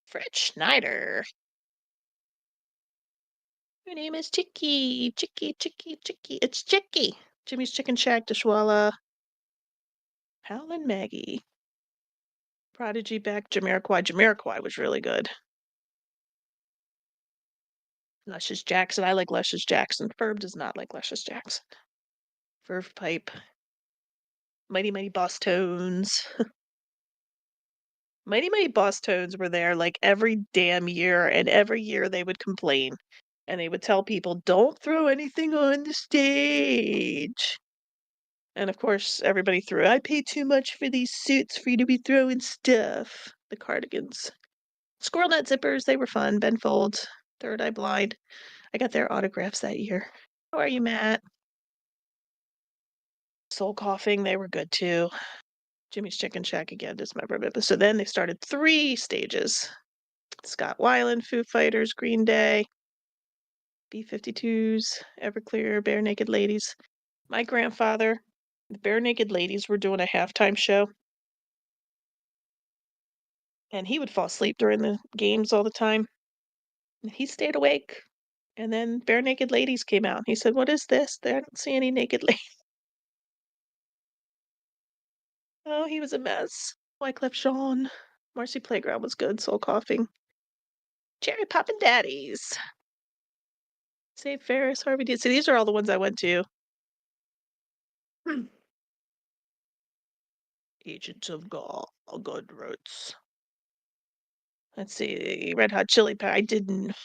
Fred Schneider. Your name is Chickie. Chickie, Chickie, Chickie. It's Chickie. Jimmy's Chicken Shack, Dishwalla. Hal and Maggie. Prodigy back, Jamiroquai. Jamiroquai was really good. Luscious Jackson. I like Luscious Jackson. Ferb does not like Luscious Jackson. Verve Pipe. Mighty Mighty Boss Tones. Mighty Mighty Boss Tones were there like every damn year, and every year they would complain. And they would tell people, don't throw anything on the stage. And of course, everybody threw. I paid too much for these suits for you to be throwing stuff. The cardigans. Squirrel Nut Zippers, they were fun. Ben Folds, Third Eye Blind. I got their autographs that year. How are you, Matt? Soul Coughing, they were good too. Jimmy's Chicken Shack again, dismembered it. So then they started 3 stages. Scott Weiland, Foo Fighters, Green Day, B-52s, Everclear, Bare Naked Ladies. My grandfather, the Bare Naked Ladies were doing a halftime show. And he would fall asleep during the games all the time. And he stayed awake. And then Bare Naked Ladies came out. He said, "What is this? I don't see any naked ladies." Oh, he was a mess. Wyclef Jean. Marcy Playground was good. Soul Coughing. Cherry Poppin' Daddies. Save Ferris, Harvey Dent. So these are all the ones I went to. Agents of God, Good Roots. Let's see. Red Hot Chili Pepper. I didn't.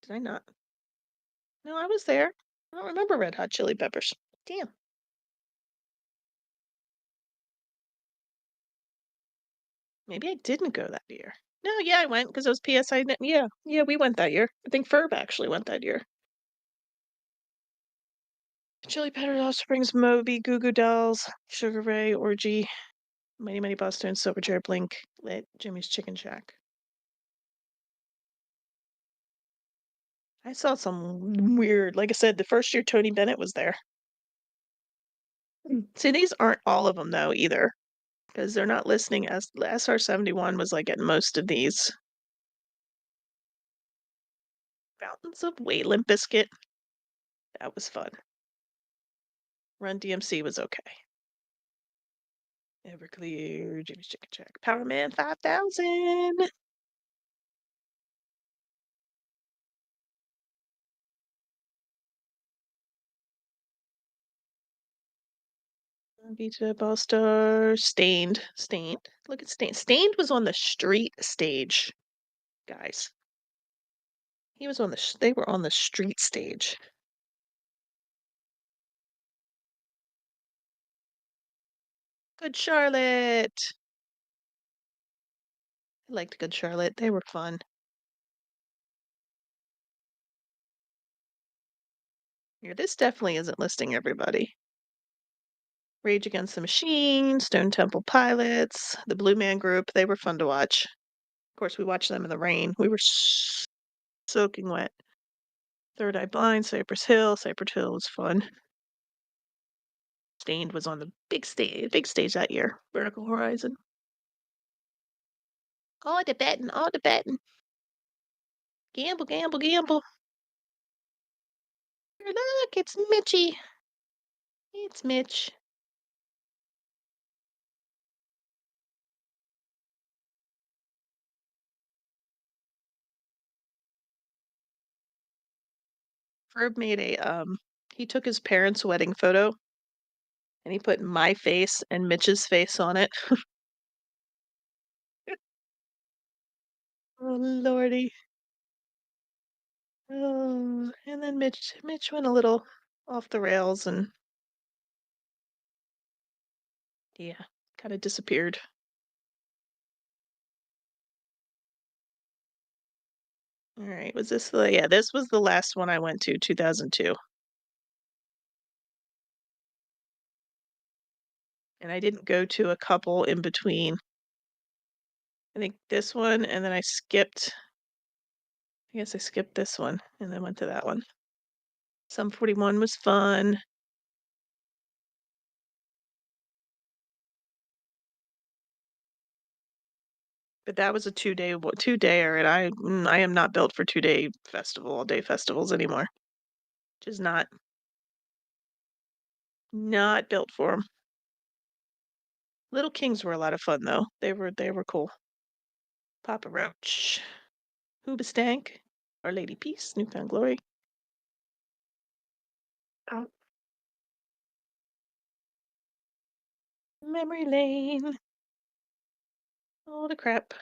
Did I not? No, I was there. I don't remember Red Hot Chili Peppers. Damn. Maybe I didn't go that year. No, yeah, I went because it was PSI. Yeah, we went that year. I think Ferb actually went that year. Chili Peppers, Offsprings, Moby, Goo Goo Dolls, Sugar Ray, Orgy, Mighty Mighty Boston, Silverchair, Blink, Lit, Jimmy's Chicken Shack. I saw some weird, like I said, the first year Tony Bennett was there. See, these aren't all of them though either, because they're not listening as the SR-71 was like at most of these. Fountains of Wayland Biscuit. That was fun. Run DMC was okay. Everclear, Jimmy's Chicken Shack, Power Man 5000. Vita, Ballstar, Stained. Look at Stained. Stained was on the street stage, guys. He was on the. They were on the street stage. Good Charlotte. I liked Good Charlotte. They were fun. Yeah, this definitely isn't listing everybody. Rage Against the Machine, Stone Temple Pilots, the Blue Man Group. They were fun to watch. Of course, we watched them in the rain. We were soaking wet. Third Eye Blind, Cypress Hill. Cypress Hill was fun. Stained was on the big stage that year. Vertical Horizon. All the betting, all the betting. Gamble, gamble, gamble. Look, it's Mitchie. It's Mitch. Ferb made he took his parents' wedding photo and he put my face and Mitch's face on it. Oh lordy. Oh, and then Mitch went a little off the rails and yeah, kind of disappeared. All right, was this yeah, this was the last one I went to, 2002. And I didn't go to a couple in between. I think this one, and then I guess I skipped this one and then went to that one. Sum 41 was fun. But that was a 2-dayer, and I am not built for all day festivals anymore. Just not built for them. Little Kings were a lot of fun though. They were cool. Papa Roach. Hoobastank. Our Lady Peace. Newfound Glory. Oh. Memory Lane. All the crap.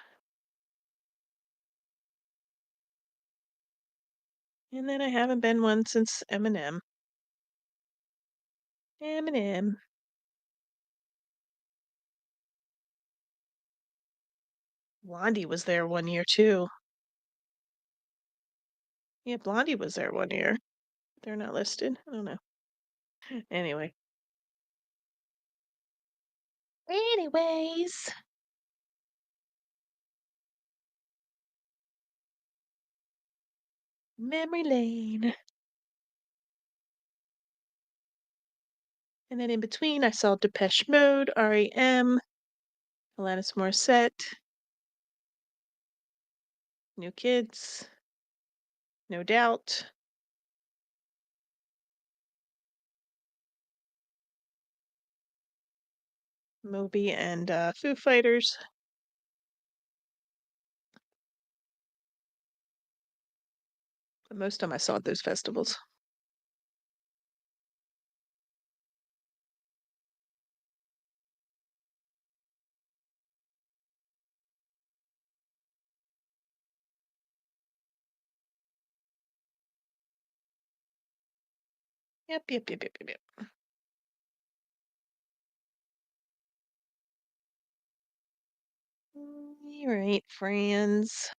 And then I haven't been one since Eminem. Eminem. Blondie was there one year too. Yeah, Blondie was there one year. They're not listed. I don't know. Anyway. Anyways. Memory Lane. And then in between, I saw Depeche Mode, REM, Alanis Morissette, New Kids, No Doubt, Moby, and Foo Fighters. But most of them I saw at those festivals. Yep. All right, friends.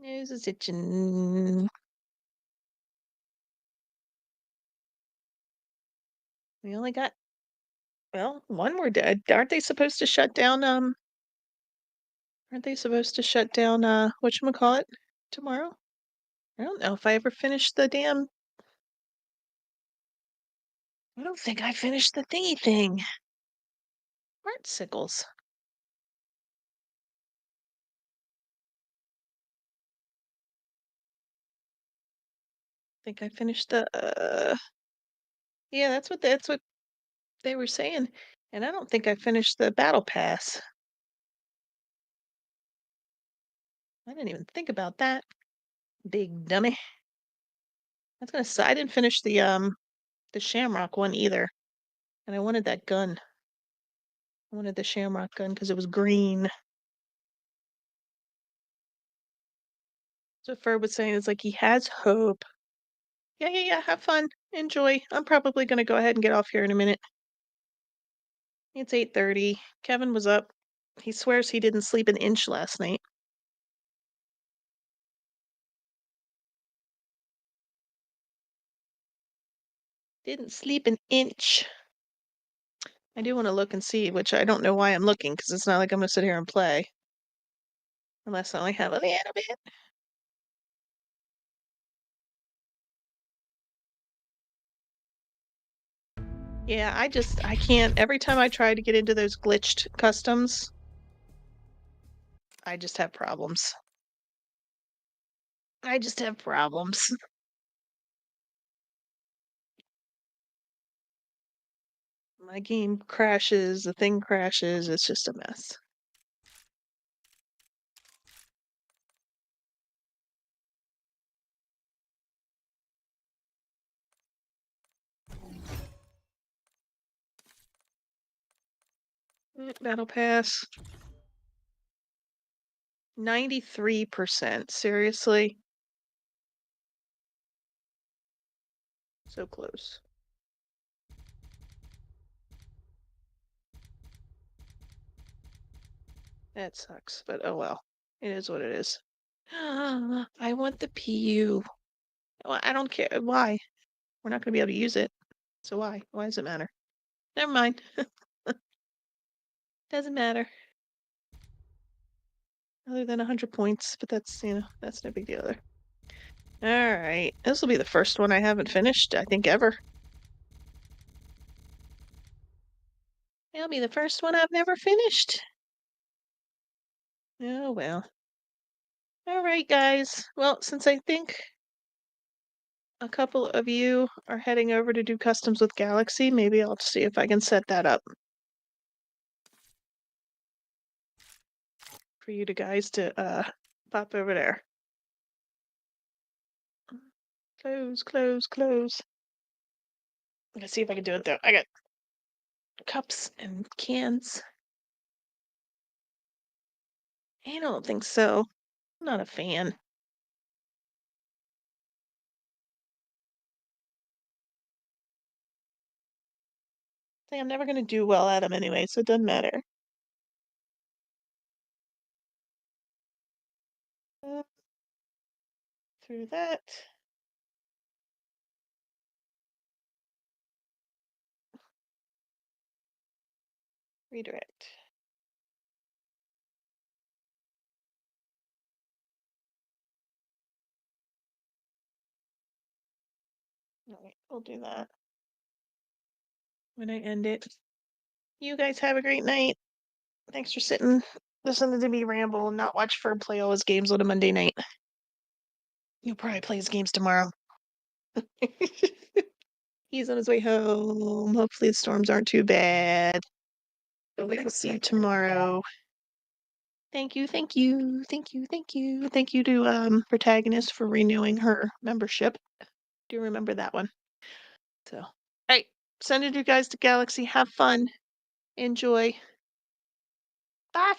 Nose is itching. We only got, well, one more dead. Aren't they supposed to shut down, whatchamacallit tomorrow? I don't know if I ever finished the damn, I don't think I finished the thingy thing. Sickles. I think I finished the, yeah, that's what they were saying. And I don't think I finished the battle pass. I didn't even think about that. Big dummy. I didn't finish the Shamrock one either. And I wanted that gun. I wanted the Shamrock gun because it was green. So Ferb was saying, it's like he has hope. Yeah. Have fun. Enjoy. I'm probably gonna go ahead and get off here in a minute. It's 8:30. Kevin was up. He swears he didn't sleep an inch last night. Didn't sleep an inch. I do want to look and see, which I don't know why I'm looking, because it's not like I'm gonna sit here and play. Unless I only have a little bit. Yeah, I can't. Every time I try to get into those glitched customs, I just have problems. I just have problems. My game crashes, the thing crashes, it's just a mess. Battle Pass. 93%. Seriously? So close. That sucks, but oh well. It is what it is. I want the PU. Well, I don't care. Why? We're not going to be able to use it. So why? Why does it matter? Never mind. Doesn't matter. Other than 100 points, but that's, that's no big deal either. Alright. This will be the first one I haven't finished, I think, ever. It'll be the first one I've never finished. Oh well. Alright, guys. Well, since I think a couple of you are heading over to do customs with Galaxy. Maybe I'll see if I can set that up for you guys to pop over there. Close, close, close. I'm gonna see if I can do it though. I got cups and cans. I don't think so. I'm not a fan. I'm never gonna do well at them anyway, so it doesn't matter. Through that. Redirect. All right, we'll do that when I end it. You guys have a great night. Thanks for listening to me ramble and not watch Ferb play all his games on a Monday night. He'll probably play his games tomorrow. He's on his way home. Hopefully the storms aren't too bad. But we will see you tomorrow. Thank you, thank you, thank you, thank you. Thank you to Protagonist for renewing her membership. Do remember that one. So, all right, sending you guys to Galaxy. Have fun. Enjoy. Bye.